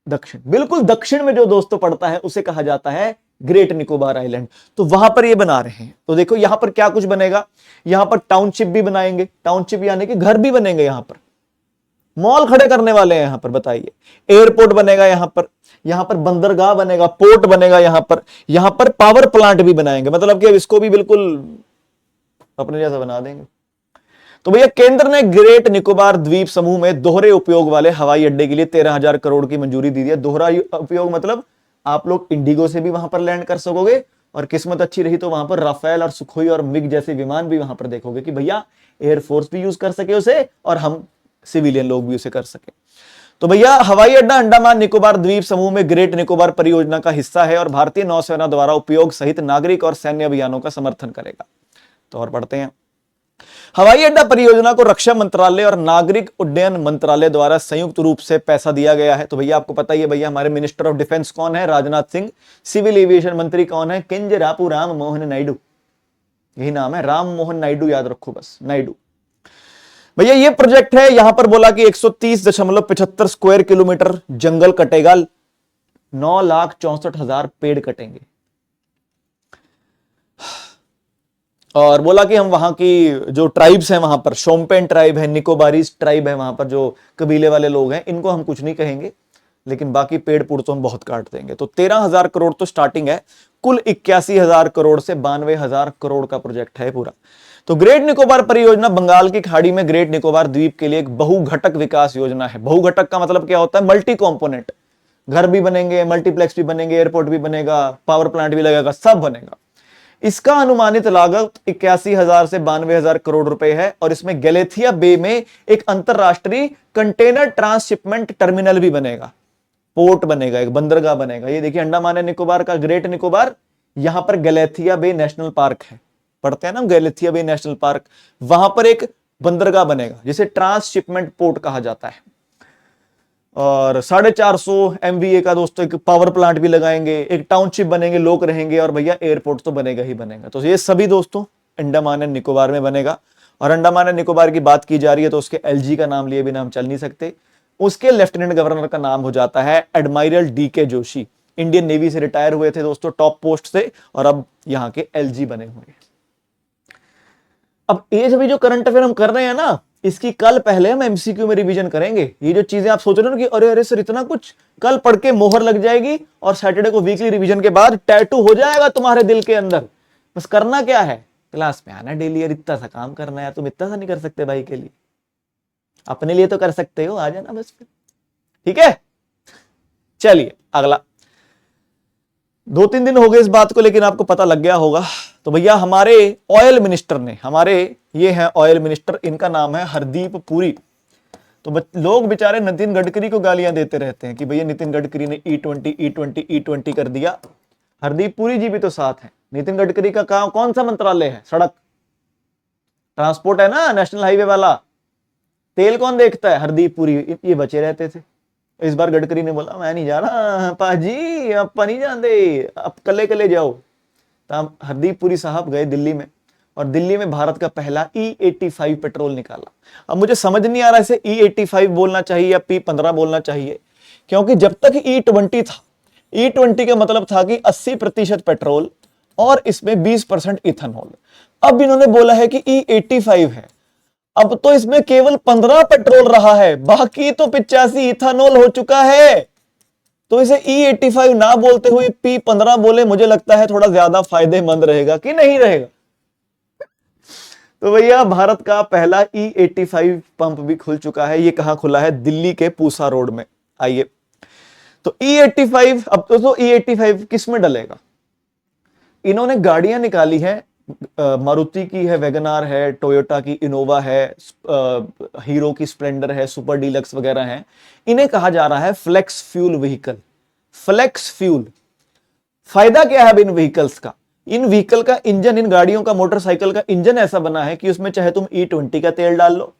दक्षिण, बिल्कुल दक्षिण में जो दोस्तों पड़ता है उसे कहा जाता है ग्रेट निकोबार आइलैंड। तो वहां पर ये बना रहे हैं। तो देखो यहां पर क्या कुछ बनेगा, यहां पर टाउनशिप भी बनाएंगे, टाउनशिप यानी कि घर भी बनेंगे, यहां पर मॉल खड़े करने वाले हैं, यहां पर बताइए, एयरपोर्ट बनेगा यहां पर बंदरगाह बनेगा, पोर्ट बनेगा, यहां पर पावर प्लांट भी बनाएंगे, मतलब कि इसको भी बिल्कुल अपने जैसा बना देंगे। तो भैया केंद्र ने ग्रेट निकोबार द्वीप समूह में दोहरे उपयोग वाले हवाई अड्डे के लिए 13,000 करोड़ की मंजूरी दी है। दोहरा उपयोग मतलब आप लोग इंडिगो से भी वहां पर लैंड कर सकोगे, और किस्मत अच्छी रही तो वहां पर राफेल और सुखोई और मिग जैसे विमान भी वहां पर देखोगे कि भैया एयरफोर्स भी यूज कर सके उसे और हम सिविलियन लोग भी उसे कर सके। तो भैया हवाई अड्डा अंडमान निकोबार द्वीप समूह में ग्रेट निकोबार परियोजना का हिस्सा है और भारतीय नौसेना द्वारा उपयोग सहित नागरिक और सैन्य अभियानों का समर्थन करेगा। तो और पढ़ते हैं, हवाई अड्डा परियोजना को रक्षा मंत्रालय और नागरिक उड्डयन मंत्रालय द्वारा संयुक्त रूप से पैसा दिया गया है। तो भैया आपको पता ही है भैया हमारे मिनिस्टर ऑफ डिफेंस कौन है, राजनाथ सिंह। सिविल एविएशन मंत्री कौन है, किंजरापू राम मोहन नायडू, यही नाम है, राम मोहन नायडू, याद रखो बस, नायडू। भैया ये प्रोजेक्ट है, यहां पर बोला कि 130.75 स्क्वायर किलोमीटर जंगल कटेगा, 9,64,000 पेड़ कटेंगे। और बोला कि हम वहां की जो ट्राइब्स हैं, वहां पर शोम्पेन ट्राइब है, निकोबारीज ट्राइब है, वहां पर जो कबीले वाले लोग हैं, इनको हम कुछ नहीं कहेंगे, लेकिन बाकी पेड़ पुड़ तो हम बहुत काट देंगे। तो 13,000 करोड़ तो स्टार्टिंग है, कुल 81,000 करोड़ से 92,000 करोड़ का प्रोजेक्ट है पूरा। तो ग्रेट निकोबार परियोजना बंगाल की खाड़ी में ग्रेट निकोबार द्वीप के लिए एक बहुघटक विकास योजना है। बहुघटक का मतलब क्या होता है? Multi component. घर भी बनेंगे, मल्टीप्लेक्स भी बनेंगे, एयरपोर्ट भी बनेगा, पावर प्लांट भी लगेगा, सब बनेगा। इसका अनुमानित लागत 81,000 से 92,000 करोड़ रुपए है, और इसमें गैलेथिया बे में एक अंतरराष्ट्रीय कंटेनर ट्रांसशिपमेंट टर्मिनल भी बनेगा, पोर्ट बनेगा, एक बंदरगाह बनेगा। ये देखिए अंडमान एंड निकोबार का ग्रेट निकोबार, यहां पर गैलेथिया बे नेशनल पार्क है, पढ़ते हैं ना गैलेथिया बे नेशनल पार्क, वहां पर एक बंदरगाह बनेगा जिसे ट्रांसशिपमेंट पोर्ट कहा जाता है। और 450 MVA का दोस्तों एक पावर प्लांट भी लगाएंगे, एक टाउनशिप बनेंगे, लोग रहेंगे, और भैया एयरपोर्ट तो बनेगा ही बनेगा। तो ये सभी दोस्तों अंडमान एंड निकोबार में बनेगा। और अंडमान एंड निकोबार की बात की जा रही है तो उसके LG का नाम लिए बिना हम चल नहीं सकते। उसके लेफ्टिनेंट गवर्नर का नाम हो जाता है एडमाइरल DK जोशी। इंडियन नेवी से रिटायर हुए थे दोस्तों, टॉप पोस्ट से, और अब यहां के LG बने हुए हैं। अब ये सभी जो करंट अफेयर हम कर रहे हैं ना, इसकी कल पहले हम MCQ में रिवीजन करेंगे। ये जो चीजें आप सोच रहे हो ना कि अरे अरे सर इतना कुछ, कल पढ़ के मोहर लग जाएगी और सैटरडे को वीकली रिवीजन के बाद टैटू हो जाएगा तुम्हारे दिल के अंदर। बस करना क्या है? क्लास में आना डेली, यार इतना सा काम करना है, तुम इतना सा नहीं कर सकते भाई के लिए, अपने लिए तो कर सकते हो, आ जाना बस फिर, ठीक है। चलिए अगला, 2-3 दिन हो गए इस बात को, लेकिन आपको पता लग गया होगा। तो भैया हमारे ऑयल मिनिस्टर ने, हमारे ये हैं ऑयल मिनिस्टर, इनका नाम है हरदीप पुरी। तो लोग बेचारे नितिन गडकरी को गालियां देते रहते हैं कि भैया नितिन गडकरी ने E20 कर दिया। हरदीप पुरी जी भी तो साथ हैं। नितिन गडकरी का काम कौन सा मंत्रालय है? सड़क ट्रांसपोर्ट है ना, नेशनल हाईवे वाला। तेल कौन देखता है? हरदीप पुरी। ये बचे रहते थे। इस बार गडकरी ने बोला मैं नहीं जा रहा पाजी, अपा नहीं जाते, अब कले कले जाओ। तो हरदीप पुरी साहब गए दिल्ली में, और दिल्ली में भारत का पहला E85 पेट्रोल निकाला। अब मुझे समझ नहीं आ रहा इसे E85 बोलना चाहिए या P15 बोलना चाहिए, क्योंकि जब तक E20 था, E20 का मतलब था कि 80% पेट्रोल और इसमें 20% इथेनॉल। अब इन्होंने बोला है कि E85 है, अब तो इसमें केवल 15 पेट्रोल रहा है, बाकी तो 85 इथेनॉल हो चुका है। तो इसे E85 ना बोलते हुए P15 बोले, मुझे लगता है थोड़ा ज्यादा फायदेमंद रहेगा, कि नहीं रहेगा? तो भैया भारत का पहला E85 पंप भी खुल चुका है। ये कहां खुला है? दिल्ली के पूसा रोड में। आइए, तो E85, अब तो E85 किस में डलेगा? इन्होंने गाड़ियां निकाली हैं, मारुति की है, वैगनार है, टोयोटा की इनोवा है, हीरो की स्प्लेंडर है, सुपर डीलक्स वगैरह हैं। इन्हें कहा जा रहा है flex fuel vehicle. Flex fuel, फायदा क्या है इन व्हीकल्स का? इन व्हीकल का इंजन, इन गाड़ियों का, मोटरसाइकिल का इंजन ऐसा बना है कि उसमें चाहे तुम E20 का तेल डाल लो,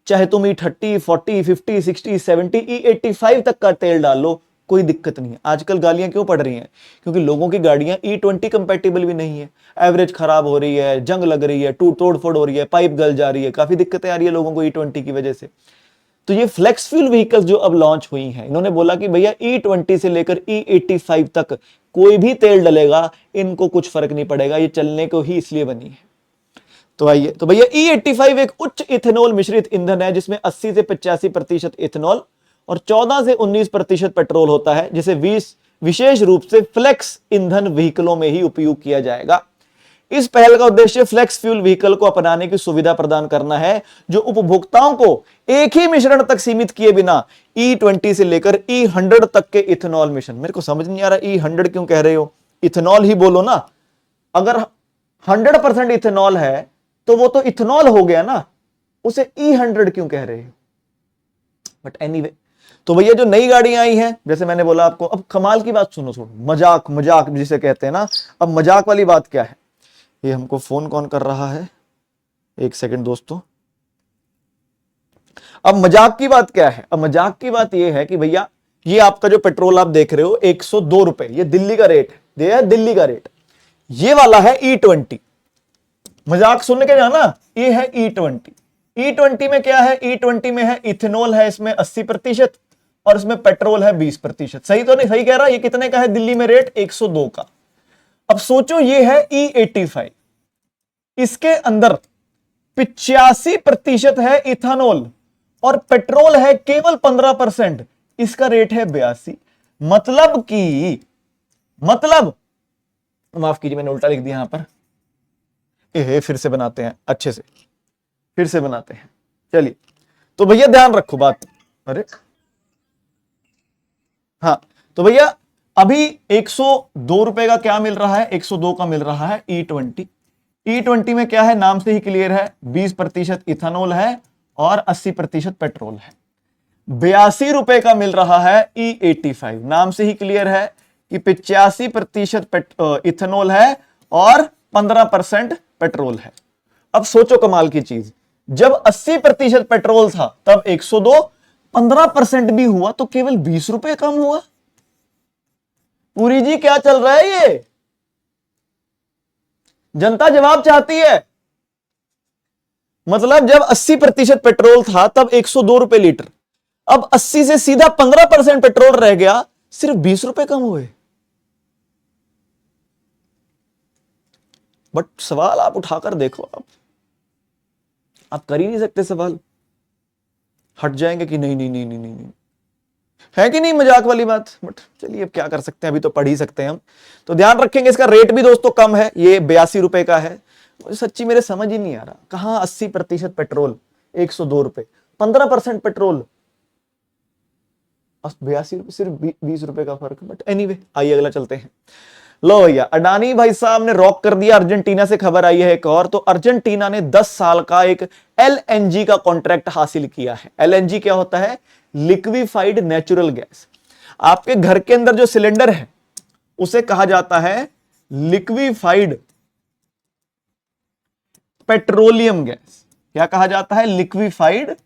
चाहे तुम E30, 40, 50, 60, 70, E85 तक का तेल डाल लो, कोई दिक्कत नहीं है। आजकल गालियां क्यों पड़ रही हैं? क्योंकि लोगों की गाड़ियां E20 कंपैटिबल भी नहीं है, एवरेज खराब हो रही है, जंग लग रही है, तोड़ फोड़ हो रही है, पाइप गल जा रही है, काफी दिक्कतें आ रही है लोगों को E20 की वजह से। तो ये फ्लेक्स फ्यूल व्हीकल्स जो अब लॉन्च हुई हैं, इन्होंने बोला कि भैया E20 से लेकर E85 तक कोई भी तेल डलेगा, इनको कुछ फर्क नहीं पड़ेगा, ये चलने को ही इसलिए बनी है। तो आइए, तो भैया E85 एक उच्च इथेनॉल मिश्रित ईंधन है जिसमें 80 से 85% इथेनॉल और 14 से 19% पेट्रोल होता है, जिसे विशेष रूप से फ्लेक्स ईंधन व्हीकलों में ही उपयोग किया जाएगा। इस पहल का उद्देश्य फ्लेक्स फ्यूल व्हीकल को अपनाने की सुविधा प्रदान करना है, जो उपभोक्ताओं को एक ही मिश्रण तक सीमित किए बिना E20 से लेकर E100 तक के इथेनॉल मिश्रण। मेरे को समझ नहीं आ रहा E100 क्यों कह रहे हो, इथेनॉल ही बोलो ना। अगर 100% इथेनॉल है तो वो तो इथेनॉल हो गया ना, उसे E100 क्यों कह रहे हो? बट एनीवे, तो भैया जो नई गाड़ियां आई हैं, जैसे मैंने बोला आपको, अब कमाल की बात सुनो, मजाक मजाक जिसे कहते हैं ना। अब मजाक वाली बात क्या है? ये हमको फोन कौन कर रहा है, एक सेकंड दोस्तों। अब मजाक की बात क्या है? अब मजाक की बात ये है कि भैया ये आपका जो पेट्रोल आप देख रहे हो 102 रुपए, ये दिल्ली का रेट है, ये है दिल्ली का रेट। ये वाला है E20, मजाक सुन के जाना, ये है E20। E20 में क्या है? E20 में है इथेनॉल है इसमें 80% और इसमें पेट्रोल है 20%। सही तो नहीं? सही कह रहा? ये कितने का है दिल्ली में रेट? 102 का। अब सोचो ये है E85, इसके अंदर 85% है इथेनॉल और पेट्रोल है केवल 15%, इसका रेट है 82। मतलब माफ कीजिए मैंने उल्टा लिख दिया यहां पर, फिर से बनाते हैं अच्छे से, फिर से बनाते हैं। चलिए तो भैया ध्यान रखो बात, अरे हाँ, तो भैया अभी 102 रुपए का क्या मिल रहा है, 102 का मिल रहा है E20। E20 में क्या है, नाम से ही क्लियर है, 20% इथेनॉल है और 80% पेट्रोल है। 82 रुपए का मिल रहा है E85, नाम से ही क्लियर है कि 85% इथेनॉल है और 15% पेट्रोल है। अब सोचो कमाल की चीज, जब 80% पेट्रोल था तब 102, 15% भी हुआ तो केवल 20 रुपए कम हुआ। पूरी जी क्या चल रहा है ये, जनता जवाब चाहती है। मतलब जब 80% पेट्रोल था तब 102 रुपए लीटर, अब 80 से सीधा 15% पेट्रोल रह गया, सिर्फ 20 रुपए कम हुए। बट सवाल आप उठाकर देखो, आप कर ही नहीं सकते सवाल, हट जाएंगे कि नहीं नहीं नहीं नहीं नहीं, नहीं। है कि नहीं, मजाक वाली बात। बट चलिए अब क्या कर सकते हैं, अभी तो पढ़ ही सकते हैं हम। तो ध्यान रखेंगे इसका रेट भी दोस्तों कम है, ये 82 रुपए का है। सच्ची मेरे समझ ही नहीं आ रहा, कहां 80% पेट्रोल 102 रुपए, 15% पेट्रोल 82 रुपए, सिर्फ 20 रुपए का फर्क। बट एनीवे आइए अगला चलते हैं। लो भैया, अडानी भाई साहब ने रॉक कर दिया। अर्जेंटीना से खबर आई है एक और, तो अर्जेंटीना ने 10 साल का एक एलएनजी का कॉन्ट्रैक्ट हासिल किया है। एलएनजी क्या होता है, लिक्विफाइड नेचुरल गैस। आपके घर के अंदर जो सिलेंडर है उसे कहा जाता है लिक्विफाइड पेट्रोलियम गैस। क्या कहा जाता है, लिक्विफाइड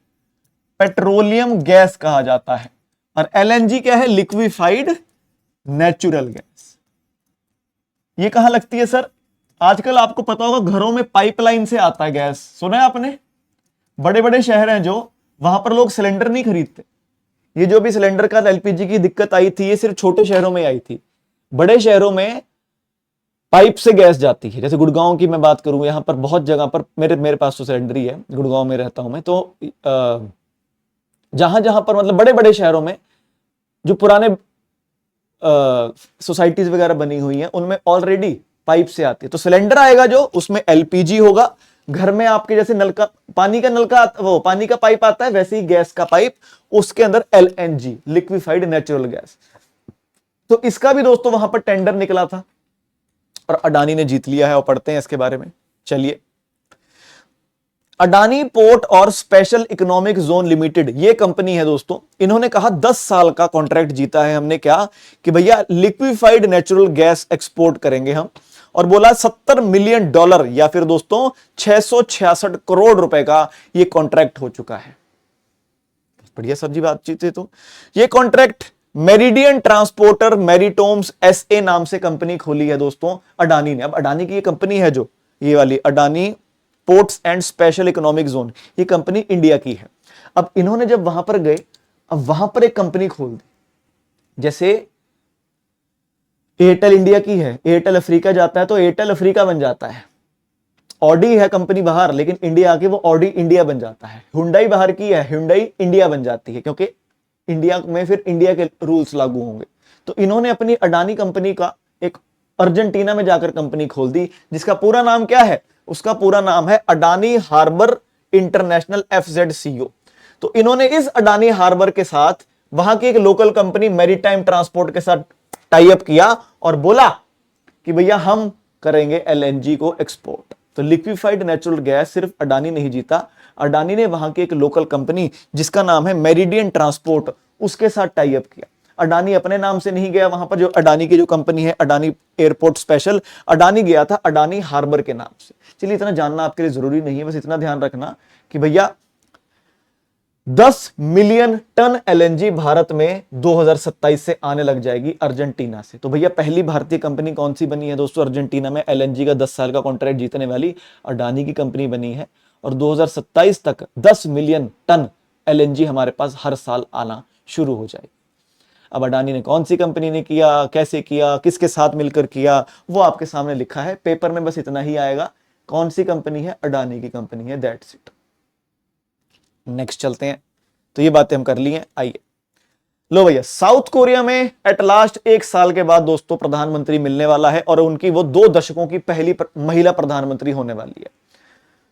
पेट्रोलियम गैस कहा जाता है। और एलएनजी क्या है, लिक्विफाइड नेचुरल गैस। ये कहां लगती है सर, आजकल आपको पता होगा घरों में पाइपलाइन से आता है गैस, सुना है आपने। बड़े बड़े शहर हैं जो, वहां पर लोग सिलेंडर नहीं खरीदते। ये जो भी सिलेंडर का एलपीजी की दिक्कत आई थी, ये सिर्फ छोटे शहरों में आई थी। बड़े शहरों में पाइप से गैस जाती है। जैसे गुड़गांव की मैं बात करूं, यहां पर बहुत जगह पर, मेरे पास तो सिलेंडर ही है, गुड़गांव में रहता हूं मैं, तो जहां जहां पर मतलब बड़े बड़े शहरों में जो पुराने सोसाइटीज वगैरह बनी हुई हैं, उनमें ऑलरेडी पाइप से आती है। तो सिलेंडर आएगा जो, उसमें एलपीजी होगा। घर में आपके जैसे नलका, पानी का नलका, वो पानी का पाइप आता है, वैसे ही गैस का पाइप, उसके अंदर एलएनजी, लिक्विफाइड नेचुरल गैस। तो इसका भी दोस्तों वहां पर टेंडर निकला था और अडानी ने जीत लिया है, और पढ़ते हैं इसके बारे में। चलिए, अडानी पोर्ट और स्पेशल इकोनॉमिक जोन लिमिटेड, ये कंपनी है दोस्तों। इन्होंने कहा 10 साल का कॉन्ट्रैक्ट जीता है हमने, क्या कि भैया लिक्विफाइड नेचुरल गैस एक्सपोर्ट करेंगे हम। और बोला $70 मिलियन या फिर दोस्तों 666 करोड़ रुपए का ये कॉन्ट्रैक्ट हो चुका है। बढ़िया सब्जी बातचीत है। तो ये कॉन्ट्रैक्ट मेरिडियन ट्रांसपोर्टर मैरीटोम्स एसए नाम से कंपनी खोली है दोस्तों अडानी ने। अब अडानी की ये कंपनी है जो, ये वाली Adani ports and special economic zone, ये कंपनी इंडिया की है। अब इन्होंने जब वहां पर गए, अब वहां पर एक कंपनी खोल दी। जैसे एयरटेल इंडिया की है, एयरटेल अफ्रीका जाता है तो एयरटेल अफ्रीका बन जाता है। ऑडी है कंपनी बाहर, लेकिन इंडिया आके वो ऑडी इंडिया बन जाता है। हुंडई बाहर की है, हुंडई इंडिया बन जाती है, क्योंकि इंडिया में फिर इंडिया के रूल्स लागू होंगे। तो इन्होंने अपनी अडानी कंपनी का एक अर्जेंटीना में जाकर कंपनी खोल दी, जिसका पूरा नाम क्या है, उसका पूरा नाम है अडानी हार्बर इंटरनेशनल एफजेडसीओ। तो इन्होंने इस अडानी हार्बर के साथ वहां की एक लोकल कंपनी मैरीटाइम ट्रांसपोर्ट के साथ टाई अप किया और बोला कि भैया हम करेंगे एलएनजी को एक्सपोर्ट। तो लिक्विफाइड नेचुरल गैस सिर्फ अडानी नहीं जीता, अडानी ने वहां की एक लोकल कंपनी जिसका नाम है मेरिडियन ट्रांसपोर्ट, उसके साथ टाई अप किया। अडानी अपने नाम से नहीं गया वहां पर, जो अडानी की जो कंपनी है अडानी एयरपोर्ट स्पेशल, अडानी गया था अडानी हार्बर के नाम से। चलिए इतना जानना आपके लिए जरूरी नहीं है, बस इतना ध्यान रखना कि भैया 10 मिलियन टन एलएनजी भारत में 2027 से आने लग जाएगी अर्जेंटीना से। तो भैया पहली भारतीय कंपनी कौन सी बनी है दोस्तों अर्जेंटीना में एलएनजी का 10 साल का कॉन्ट्रैक्ट जीतने वाली, अडानी की कंपनी बनी है। और 2027 तक 10 मिलियन टन एलएनजी हमारे पास हर साल आना शुरू हो जाएगी। अब अडानी ने कौन सी कंपनी ने किया, कैसे किया, किसके साथ मिलकर किया, वो आपके सामने लिखा है पेपर में, बस इतना ही आएगा। कौन सी कंपनी है? अडानी की कंपनी है, दैट्स इट। नेक्स्ट चलते हैं। तो ये बातें हम कर ली हैं। आइए लो भैया, साउथ कोरिया में एट लास्ट 1 साल के बाद दोस्तों प्रधानमंत्री मिलने वाला है और उनकी वो 2 दशकों की पहली महिला प्रधानमंत्री होने वाली है।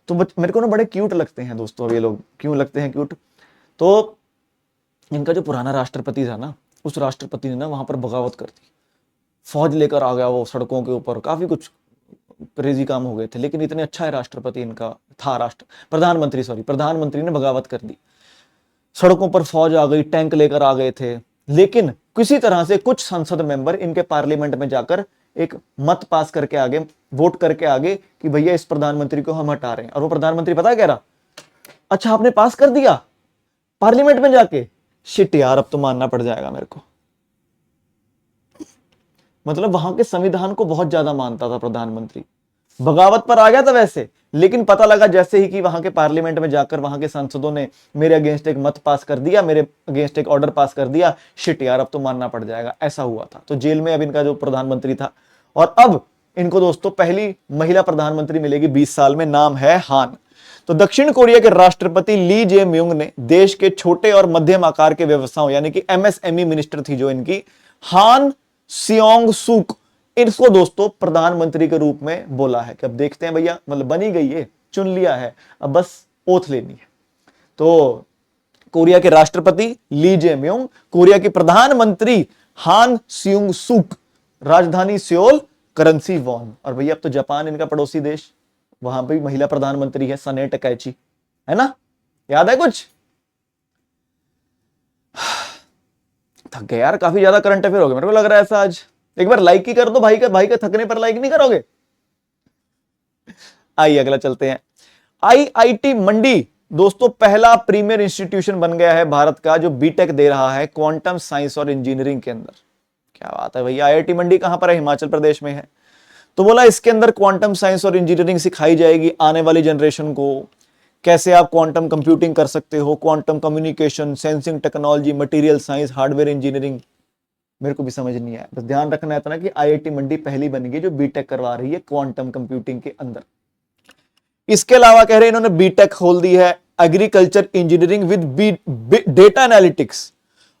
तो मेरे को ना बड़े क्यूट लगते हैं दोस्तों ये लोग। क्यों लगते हैं क्यूट? तो इनका जो पुराना राष्ट्रपति था ना, उस राष्ट्रपति ने ना वहां पर बगावत कर दी, फौज लेकर आ गया वो सड़कों के ऊपर, काफी कुछ क्रेजी काम हो गए थे। लेकिन इतने अच्छा है राष्ट्रपति इनका था, प्रधानमंत्री ने बगावत कर दी, सड़कों पर फौज आ गई, टैंक लेकर आ गए थे। लेकिन किसी तरह से कुछ संसद मेंबर इनके पार्लियामेंट में जाकर एक मत पास करके आगे, वोट करके आगे कि भैया इस प्रधानमंत्री को हम हटा रहे हैं। और वो प्रधानमंत्री पता है कह रहा, अच्छा आपने पास कर दिया पार्लियामेंट में जाके, शिट यार अब तो मानना पड़ जाएगा मेरे को। मतलब वहां के संविधान को बहुत ज्यादा मानता था प्रधानमंत्री, बगावत पर आ गया था वैसे, लेकिन पता लगा जैसे ही कि वहां के पार्लियामेंट में जाकर वहां के सांसदों ने मेरे अगेंस्ट एक मत पास कर दिया, मेरे अगेंस्ट एक ऑर्डर पास कर दिया, शिट यार अब तो मानना पड़ जाएगा, ऐसा हुआ था। तो जेल में अब इनका जो प्रधानमंत्री था, और अब इनको दोस्तों पहली महिला प्रधानमंत्री मिलेगी 20 साल में, नाम है हान। तो दक्षिण कोरिया के राष्ट्रपति ली जे म्यूंग ने देश के छोटे और मध्यम आकार के व्यवसायों यानी कि एमएसएमई मिनिस्टर थी जो इनकी, हान सियोंग सुक, इसको दोस्तों प्रधानमंत्री के रूप में बोला है कि अब देखते हैं भैया, मतलब बनी गई है, चुन लिया है, अब बस ओथ लेनी है। तो कोरिया के राष्ट्रपति ली जे म्यूंग, कोरिया की प्रधानमंत्री हान सियोंग सुक, राजधानी सियोल, करेंसी वॉन। और भैया अब तो जापान इनका पड़ोसी देश, वहां पे महिला प्रधानमंत्री है, सने टकैची, है ना, याद है कुछ? थक गए यार, काफी ज्यादा करंट अफेयर हो गए मेरे को लग रहा है ऐसा आज। एक बार लाइक ही कर दो भाई का थकने पर लाइक नहीं करोगे? आइए अगला चलते हैं। आईआईटी मंडी दोस्तों पहला प्रीमियर इंस्टीट्यूशन बन गया है भारत का जो बीटेक दे रहा है क्वांटम साइंस और इंजीनियरिंग के अंदर। क्या बात है भैया, आईआईटी मंडी कहां पर है? हिमाचल प्रदेश में है। तो बोला इसके अंदर क्वांटम साइंस और इंजीनियरिंग सिखाई जाएगी आने वाली जनरेशन को, कैसे आप क्वांटम कंप्यूटिंग कर सकते हो, quantum communication, sensing technology, material science, hardware engineering. मेरे को भी समझ नहीं आया, बस ध्यान रखना है इतना कि आईआईटी मंडी पहली बनेगी जो बीटेक करवा रही है क्वांटम कंप्यूटिंग के अंदर। इसके अलावा कह रहे हैं इन्होंने बीटेक खोल दी है agriculture engineering with data analytics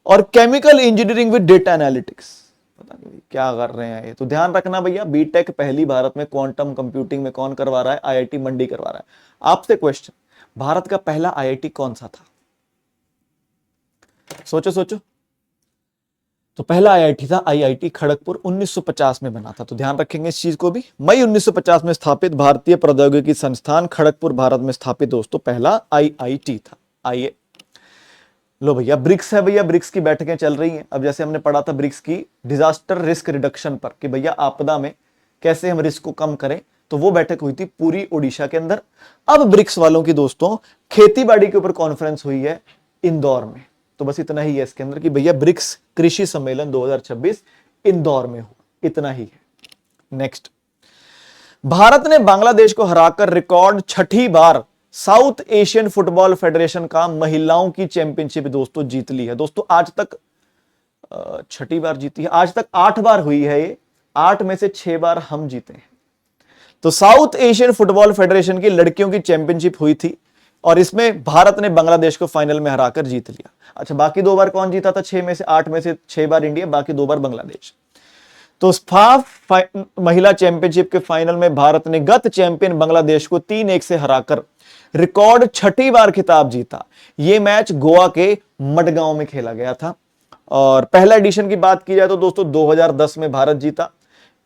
और chemical engineering with data analytics. पता नहीं क्या कर रहे हैं ये। तो ध्यान रखना भैया, बीटेक पहली भारत में क्वांटम कंप्यूटिंग में कौन करवा रहा है? आईआईटी मंडी करवा रहा है। आपसे क्वेश्चन, भारत का पहला आईआईटी कौन सा था? सोचो सोचो। तो पहला आईआईटी था आईआईटी खड़गपुर, 1950 में बना था। तो ध्यान रखेंगे इस चीज को भी। मई 1950 में स्थापित भारतीय प्रौद्योगिकी संस्थान खड़गपुर भारत में स्थापित दोस्तों पहला आईआईटी था। आइए लो भैया, ब्रिक्स है भैया, ब्रिक्स की बैठकें चल रही हैं। अब जैसे हमने पढ़ा था ब्रिक्स की डिजास्टर रिस्क रिडक्शन पर कि भैया आपदा में कैसे हम रिस्क को कम करें, तो वो बैठक हुई थी पूरी ओडिशा के अंदर। अब ब्रिक्स वालों की दोस्तों खेती बाड़ी के ऊपर कॉन्फ्रेंस हुई है इंदौर में। तो बस इतना ही है इसके अंदर कि भैया ब्रिक्स कृषि सम्मेलन 2026 इंदौर में हो, इतना ही है। नेक्स्ट, भारत ने बांग्लादेश को हराकर रिकॉर्ड 6ठी बार साउथ एशियन फुटबॉल फेडरेशन का महिलाओं की चैंपियनशिप दोस्तों जीत ली है। दोस्तों आज तक 6ठी बार जीती है, आज तक 8 बार हुई है ये, 8 में से 6 बार हम जीते हैं। तो साउथ एशियन फुटबॉल फेडरेशन की लड़कियों की चैंपियनशिप हुई थी और इसमें भारत ने बांग्लादेश को फाइनल में हराकर जीत लिया। अच्छा, बाकी 2 बार कौन जीता था? 6 में से 8 में से 6 बार इंडिया, बाकी 2 बार बांग्लादेश। तो फाफ महिला चैंपियनशिप के फाइनल में भारत ने गत चैंपियन बांग्लादेश को 3-1 से हराकर रिकॉर्ड 6ठी बार खिताब जीता। यह मैच गोवा के मडगांव में खेला गया था। और पहला एडिशन की बात की जाए तो दोस्तों 2010 में भारत जीता।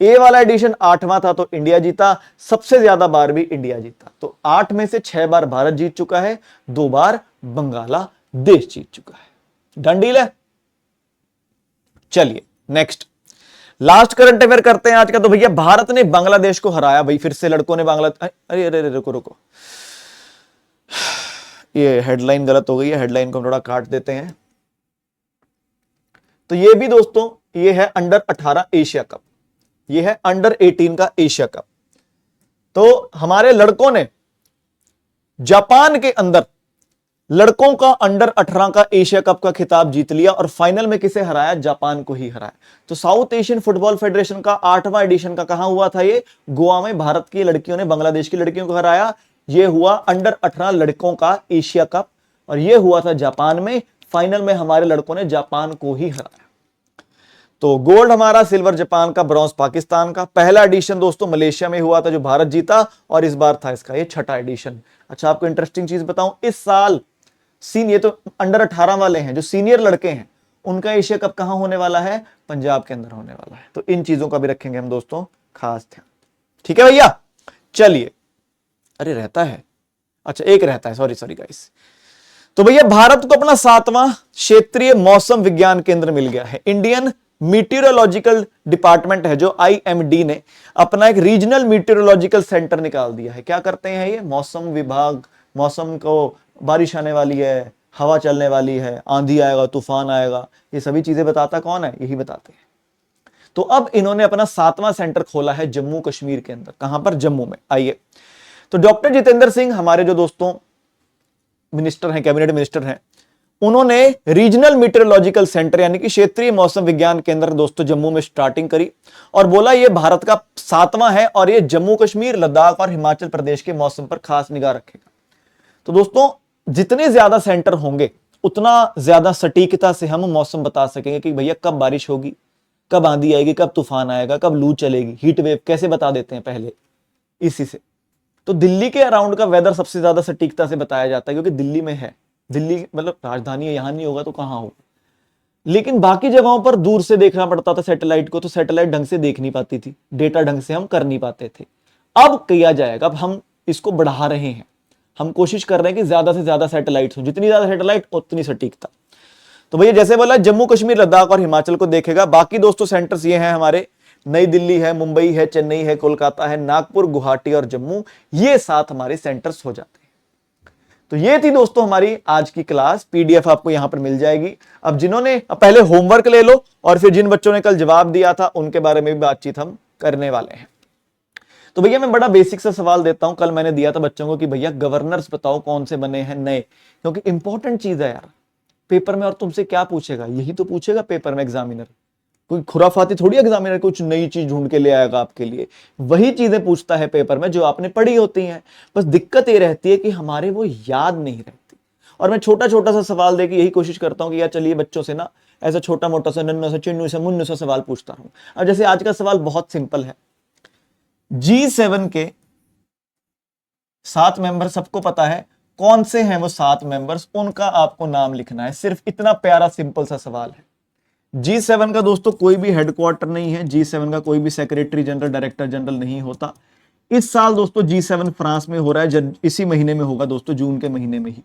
ए वाला एडिशन 8वां था तो इंडिया जीता, सबसे ज्यादा बार भी इंडिया जीता। तो 8 में से 6 बार भारत जीत चुका है, 2 बार बांग्लादेश जीत चुका है। डन डील है। चलिए नेक्स्ट, लास्ट करंट अफेयर करते हैं आज का। तो भैया भारत ने बांग्लादेश को हराया। भाई फिर से लड़कों ने अरे अरे रुको रुको, ये हेडलाइन गलत हो गई है, हेडलाइन को हम थोड़ा काट देते हैं। तो ये भी दोस्तों ये है अंडर 18 एशिया कप, ये है अंडर 18 का एशिया कप। तो हमारे लड़कों ने जापान के अंदर लड़कों का अंडर 18 का एशिया कप का खिताब जीत लिया और फाइनल में किसे हराया? जापान को ही हराया। तो साउथ एशियन फुटबॉल फेडरेशन का 8वां एडिशन का कहां हुआ था? ये गोवा में भारत की लड़कियों ने बांग्लादेश की लड़कियों को हराया। ये हुआ अंडर 18 लड़कों का एशिया कप और ये हुआ था जापान में। फाइनल में हमारे लड़कों ने जापान को ही हराया। तो गोल्ड हमारा, सिल्वर जापान का, ब्रॉन्ज पाकिस्तान का। पहला एडिशन दोस्तों मलेशिया में हुआ था जो भारत जीता और इस बार था इसका ये 6ठा एडिशन। अच्छा, आपको इंटरेस्टिंग चीज बताऊं, इस साल ये तो अंडर 18 वाले हैं, जो सीनियर लड़के हैं उनका एशिया कप कहां होने वाला है? पंजाब के अंदर होने वाला है। तो इन चीजों का भी रखेंगे हम दोस्तों खास ध्यान। ठीक है भैया, चलिए। अरे रहता है, अच्छा एक रहता है, सॉरी गाइस। तो भैया भारत को अपना 7वां क्षेत्रीय मौसम विज्ञान केंद्र मिल गया है। इंडियन मीटियोरोलॉजिकल डिपार्टमेंट है जो IMD ने अपना एक रीजनल मीटियोरोलॉजिकल सेंटर निकाल दिया है। क्या करते हैं ये? मौसम विभाग, मौसम को बारिश आने वाली है, हवा चलने वाली है, आंधी आएगा, तूफान आएगा, ये सभी चीजें बताता कौन है? यही बताते हैं। तो अब इन्होंने अपना 7वां सेंटर खोला है जम्मू कश्मीर के अंदर। कहां पर? जम्मू में। आइए, तो डॉक्टर जितेंद्र सिंह हमारे जो दोस्तों मिनिस्टर हैं, कैबिनेट मिनिस्टर हैं, उन्होंने रीजनल मीटरोलॉजिकल सेंटर यानी कि क्षेत्रीय मौसम विज्ञान केंद्र दोस्तों जम्मू में स्टार्टिंग करी और बोला ये भारत का 7वां है और ये जम्मू कश्मीर, लद्दाख और हिमाचल प्रदेश के मौसम पर खास निगाह रखेगा। तो दोस्तों जितने ज्यादा सेंटर होंगे उतना ज्यादा सटीकता से हम मौसम बता सकेंगे कि भैया कब बारिश होगी, कब आंधी आएगी, कब तूफान आएगा, कब लू चलेगी, हीट वेव कैसे बता देते हैं पहले इसी से। तो दिल्ली के अराउंड का वेदर सबसे ज्यादा सटीकता से बताया जाता है क्योंकि दिल्ली में है, दिल्ली मतलब राजधानी है, यहां नहीं होगा तो कहां होगा। लेकिन बाकी जगहों पर दूर से देखना पड़ता था सैटेलाइट को, तो सैटेलाइट ढंग से देख नहीं पाती थी, डेटा ढंग से हम कर नहीं पाते थे। अब किया जाएगा, अब हम इसको बढ़ा रहे हैं, हम कोशिश कर रहे हैं कि ज्यादा से ज्यादा सैटेलाइट हो, जितनी ज्यादा सैटेलाइट उतनी सटीकता। तो भैया जैसे बोला जम्मू कश्मीर, लद्दाख और हिमाचल को देखेगा। बाकी दोस्तों सेंटर्स ये हैं हमारे, नई दिल्ली है, मुंबई है, चेन्नई है, कोलकाता है, नागपुर, गुवाहाटी और जम्मू, ये 7 हमारे सेंटर्स हो जाते हैं। तो ये थी दोस्तों हमारी आज की क्लास। PDF आपको यहां पर मिल जाएगी। अब जिन्होंने पहले होमवर्क ले लो और फिर जिन बच्चों ने कल जवाब दिया था उनके बारे में भी बातचीत हम करने वाले हैं। तो भैया मैं बड़ा बेसिक सा सवाल देता हूं, कल मैंने दिया था बच्चों को कि भैया गवर्नर्स बताओ कौन से बने हैं नए, क्योंकि इंपॉर्टेंट चीज है यार पेपर में। और तुमसे क्या पूछेगा? यही तो पूछेगा पेपर में एग्जामिनर। कोई खुराफाती थोड़ी एग्जामिनर कुछ नई चीज ढूंढ के ले आएगा आपके लिए, वही चीजें पूछता है पेपर में जो आपने पढ़ी होती हैं। बस दिक्कत ये रहती है कि हमारे वो याद नहीं रहती। और मैं छोटा छोटा सा सवाल देके यही कोशिश करता हूं कि यार चलिए बच्चों से ना ऐसा छोटा मोटा सा नन्ना सा चिन्नू सा मुन्नू सा सवाल पूछता हूं। अब जैसे आज का सवाल बहुत सिंपल है, G7 के 7 मेंबर सबको पता है, कौन से हैं वो 7 मेंबर्स, उनका आपको नाम लिखना है। सिर्फ इतना प्यारा सिंपल सा सवाल है। G7 का दोस्तों कोई भी हेडक्वार्टर नहीं है, G7 का कोई भी सेक्रेटरी जनरल, डायरेक्टर जनरल नहीं होता। इस साल दोस्तों G7 फ्रांस में हो रहा है, इसी महीने में होगा दोस्तों, जून के महीने में ही।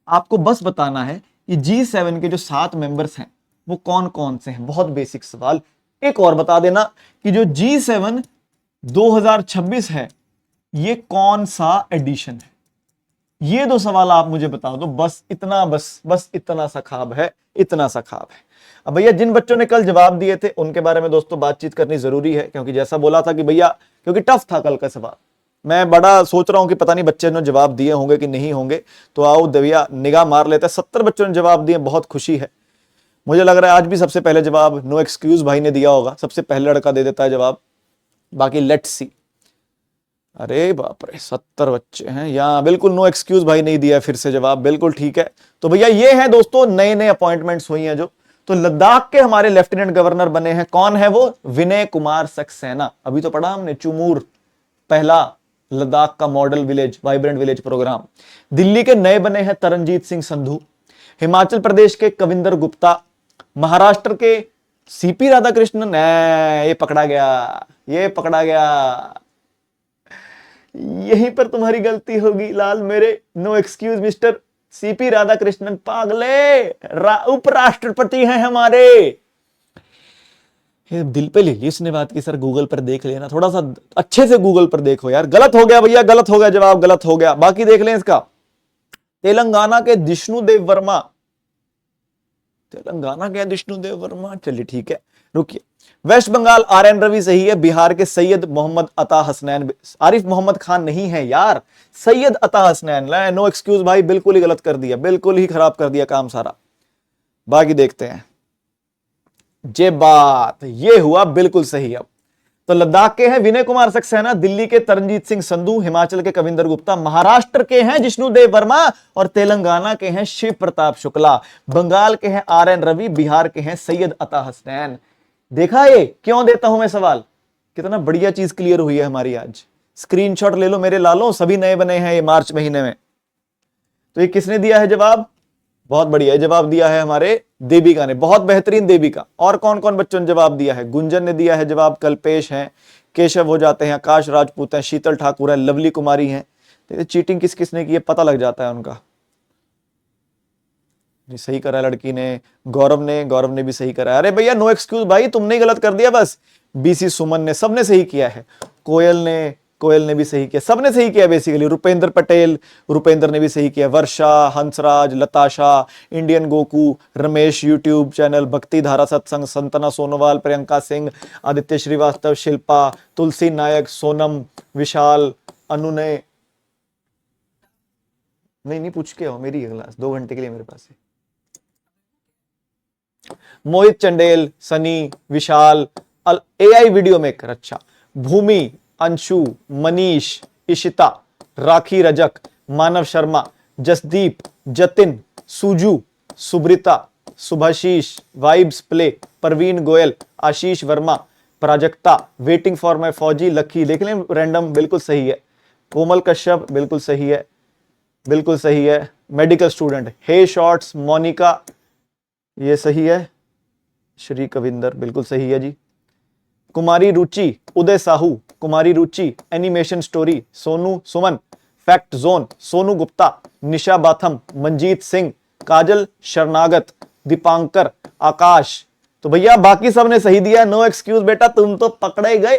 आपको बस बताना है कि G7 के जो 7 मेंबर्स हैं वो कौन कौन से हैं। बहुत बेसिक सवाल। एक और बता देना कि जो G7 2026 है ये कौन सा एडिशन है। ये 2 सवाल आप मुझे बता दो, बस इतना, बस इतना सा ख्वाब है, इतना सा ख्वाब है। अब भैया जिन बच्चों ने कल जवाब दिए थे उनके बारे में दोस्तों बातचीत करनी जरूरी है, क्योंकि जैसा बोला था कि भैया क्योंकि टफ था कल का सवाल, मैं बड़ा सोच रहा हूं कि पता नहीं बच्चे ने जवाब दिए होंगे कि नहीं होंगे। तो आओ भैया निगाह मार लेते हैं। 70 बच्चों ने जवाब दिए, बहुत खुशी है। मुझे लग रहा है आज भी सबसे पहले जवाब नो एक्सक्यूज भाई ने दिया होगा, सबसे पहले लड़का दे देता है जवाब। बाकी लेट्स सी। अरे बाप रे 70 बच्चे हैं यहाँ, बिल्कुल नो एक्सक्यूज भाई नहीं दिया फिर से जवाब, बिल्कुल ठीक है। तो भैया ये है दोस्तों नए नए अपॉइंटमेंट्स हुई हैं जो। तो लद्दाख के हमारे लेफ्टिनेंट गवर्नर बने हैं, कौन है वो? विनय कुमार सक्सेना। अभी तो पढ़ा हमने चुमूर, पहला लद्दाख का model village, vibrant village programme. Delhi के नए बने हैं तरनजीत सिंह संधू, हिमाचल प्रदेश के कविंदर गुप्ता, महाराष्ट्र के CP राधाकृष्णन। ये पकड़ा गया, ये पकड़ा गया, यहीं पर तुम्हारी गलती होगी लाल मेरे। No excuse mister CP Radhakrishnan, पागले उपराष्ट्रपति हैं हमारे। दिल पे ले ली इसने बात की, सर गूगल पर देख लेना, थोड़ा सा अच्छे से गूगल पर देखो यार। गलत हो गया भैया, गलत हो गया, जवाब गलत हो गया। बाकी देख लें इसका। तेलंगाना के जिष्णुदेव वर्मा, तेलंगाना के जिष्णुदेव वर्मा, चलिए ठीक है रुकिए। वेस्ट बंगाल RN रवि सही है, बिहार के सैयद मोहम्मद अता हसनैन, आरिफ मोहम्मद खान नहीं है यार, सैयद अता हसनैन। नो एक्सक्यूज भाई, बिल्कुल ही गलत कर दिया, बिल्कुल ही खराब कर दिया काम सारा। बाकी देखते हैं। ये बात ये हुआ बिल्कुल सही। अब तो लद्दाख के हैं विनय कुमार सक्सेना, दिल्ली के तरनजीत सिंह संधू, हिमाचल के कविंदर गुप्ता, महाराष्ट्र के हैं जिष्णुदेव वर्मा और तेलंगाना के हैं शिव प्रताप शुक्ला, बंगाल के हैं RN रवि, बिहार के हैं सैयद अता हसनैन। देखा ये क्यों देता हूं मैं सवाल, कितना बढ़िया चीज क्लियर हुई है हमारी आज। स्क्रीनशॉट ले लो मेरे लालों, सभी नए बने हैं ये मार्च महीने में। तो ये किसने दिया है जवाब, बहुत बढ़िया जवाब दिया है हमारे देविका ने, बहुत बेहतरीन देविका। और कौन कौन बच्चों ने जवाब दिया है, गुंजन ने दिया है जवाब, कल्पेश हैं, केशव हो जाते हैं, आकाश राजपूत हैं, शीतल ठाकुर है, लवली कुमारी हैं। तो चीटिंग किस किसने की है पता लग जाता है उनका। सही करा लड़की ने, गौरव ने भी सही करा। अरे भैया नो एक्सक्यूज भाई, तुमने ही गलत कर दिया बस। BC सुमन ने, सबने सही किया है। कोयल ने भी सही किया, सबने सही किया बेसिकली। रुपेंद्र पटेल, रुपेंद्र ने भी सही किया। Varsha, Hansraj, Latasha, Indian Goku, Ramesh YouTube channel, Bhakti Dhara सत्संग, संतना सोनोवाल, प्रियंका सिंह, आदित्य श्रीवास्तव, शिल्पा, तुलसी नायक, सोनम, विशाल, अनु ने नहीं पूछ के हो, मेरी क्लास 2 घंटे के लिए मेरे पास है। Mohit Chandel, Sunny, Vishal, AI video maker, अच्छा, Bhumi, Anshu, Manish, Ishita, Rakhi Rajak, Manav Sharma, Jasdeep, Jatin, Suju, Subrita, Subhashish, vibes play, Parveen Goyal, Ashish Verma, Prajakta, waiting for my fauji, Lucky, देख लें रैंडम, बिल्कुल सही है। कोमल कश्यप, बिल्कुल सही है, बिल्कुल सही है। मेडिकल स्टूडेंट, हे शॉर्ट्स, मोनिका, ये सही है। श्री कविंदर, बिल्कुल सही है जी। कुमारी रुचि, उदय साहू, कुमारी रुचि, एनिमेशन स्टोरी, सोनू सुमन, फैक्ट जोन, सोनू गुप्ता, निशा बाथम, मंजीत सिंह, काजल शरणागत, दीपांकर, आकाश। तो भैया बाकी सबने सही दिया, नो एक्सक्यूज बेटा, तुम तो पकड़े गए।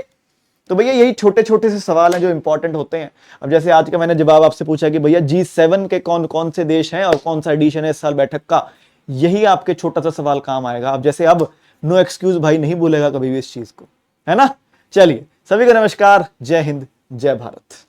तो भैया यही छोटे छोटे से सवाल हैं जो इंपॉर्टेंट होते हैं। अब जैसे आज का मैंने जवाब आपसे पूछा कि भैया G7 के कौन कौन से देश हैं और कौन सा एडिशन है इस साल बैठक का, यही आपके छोटा सा सवाल काम आएगा। अब जैसे अब नो एक्सक्यूज भाई नहीं बोलेगा कभी भी इस चीज को, है ना। चलिए सभी को नमस्कार, जय हिंद, जय भारत।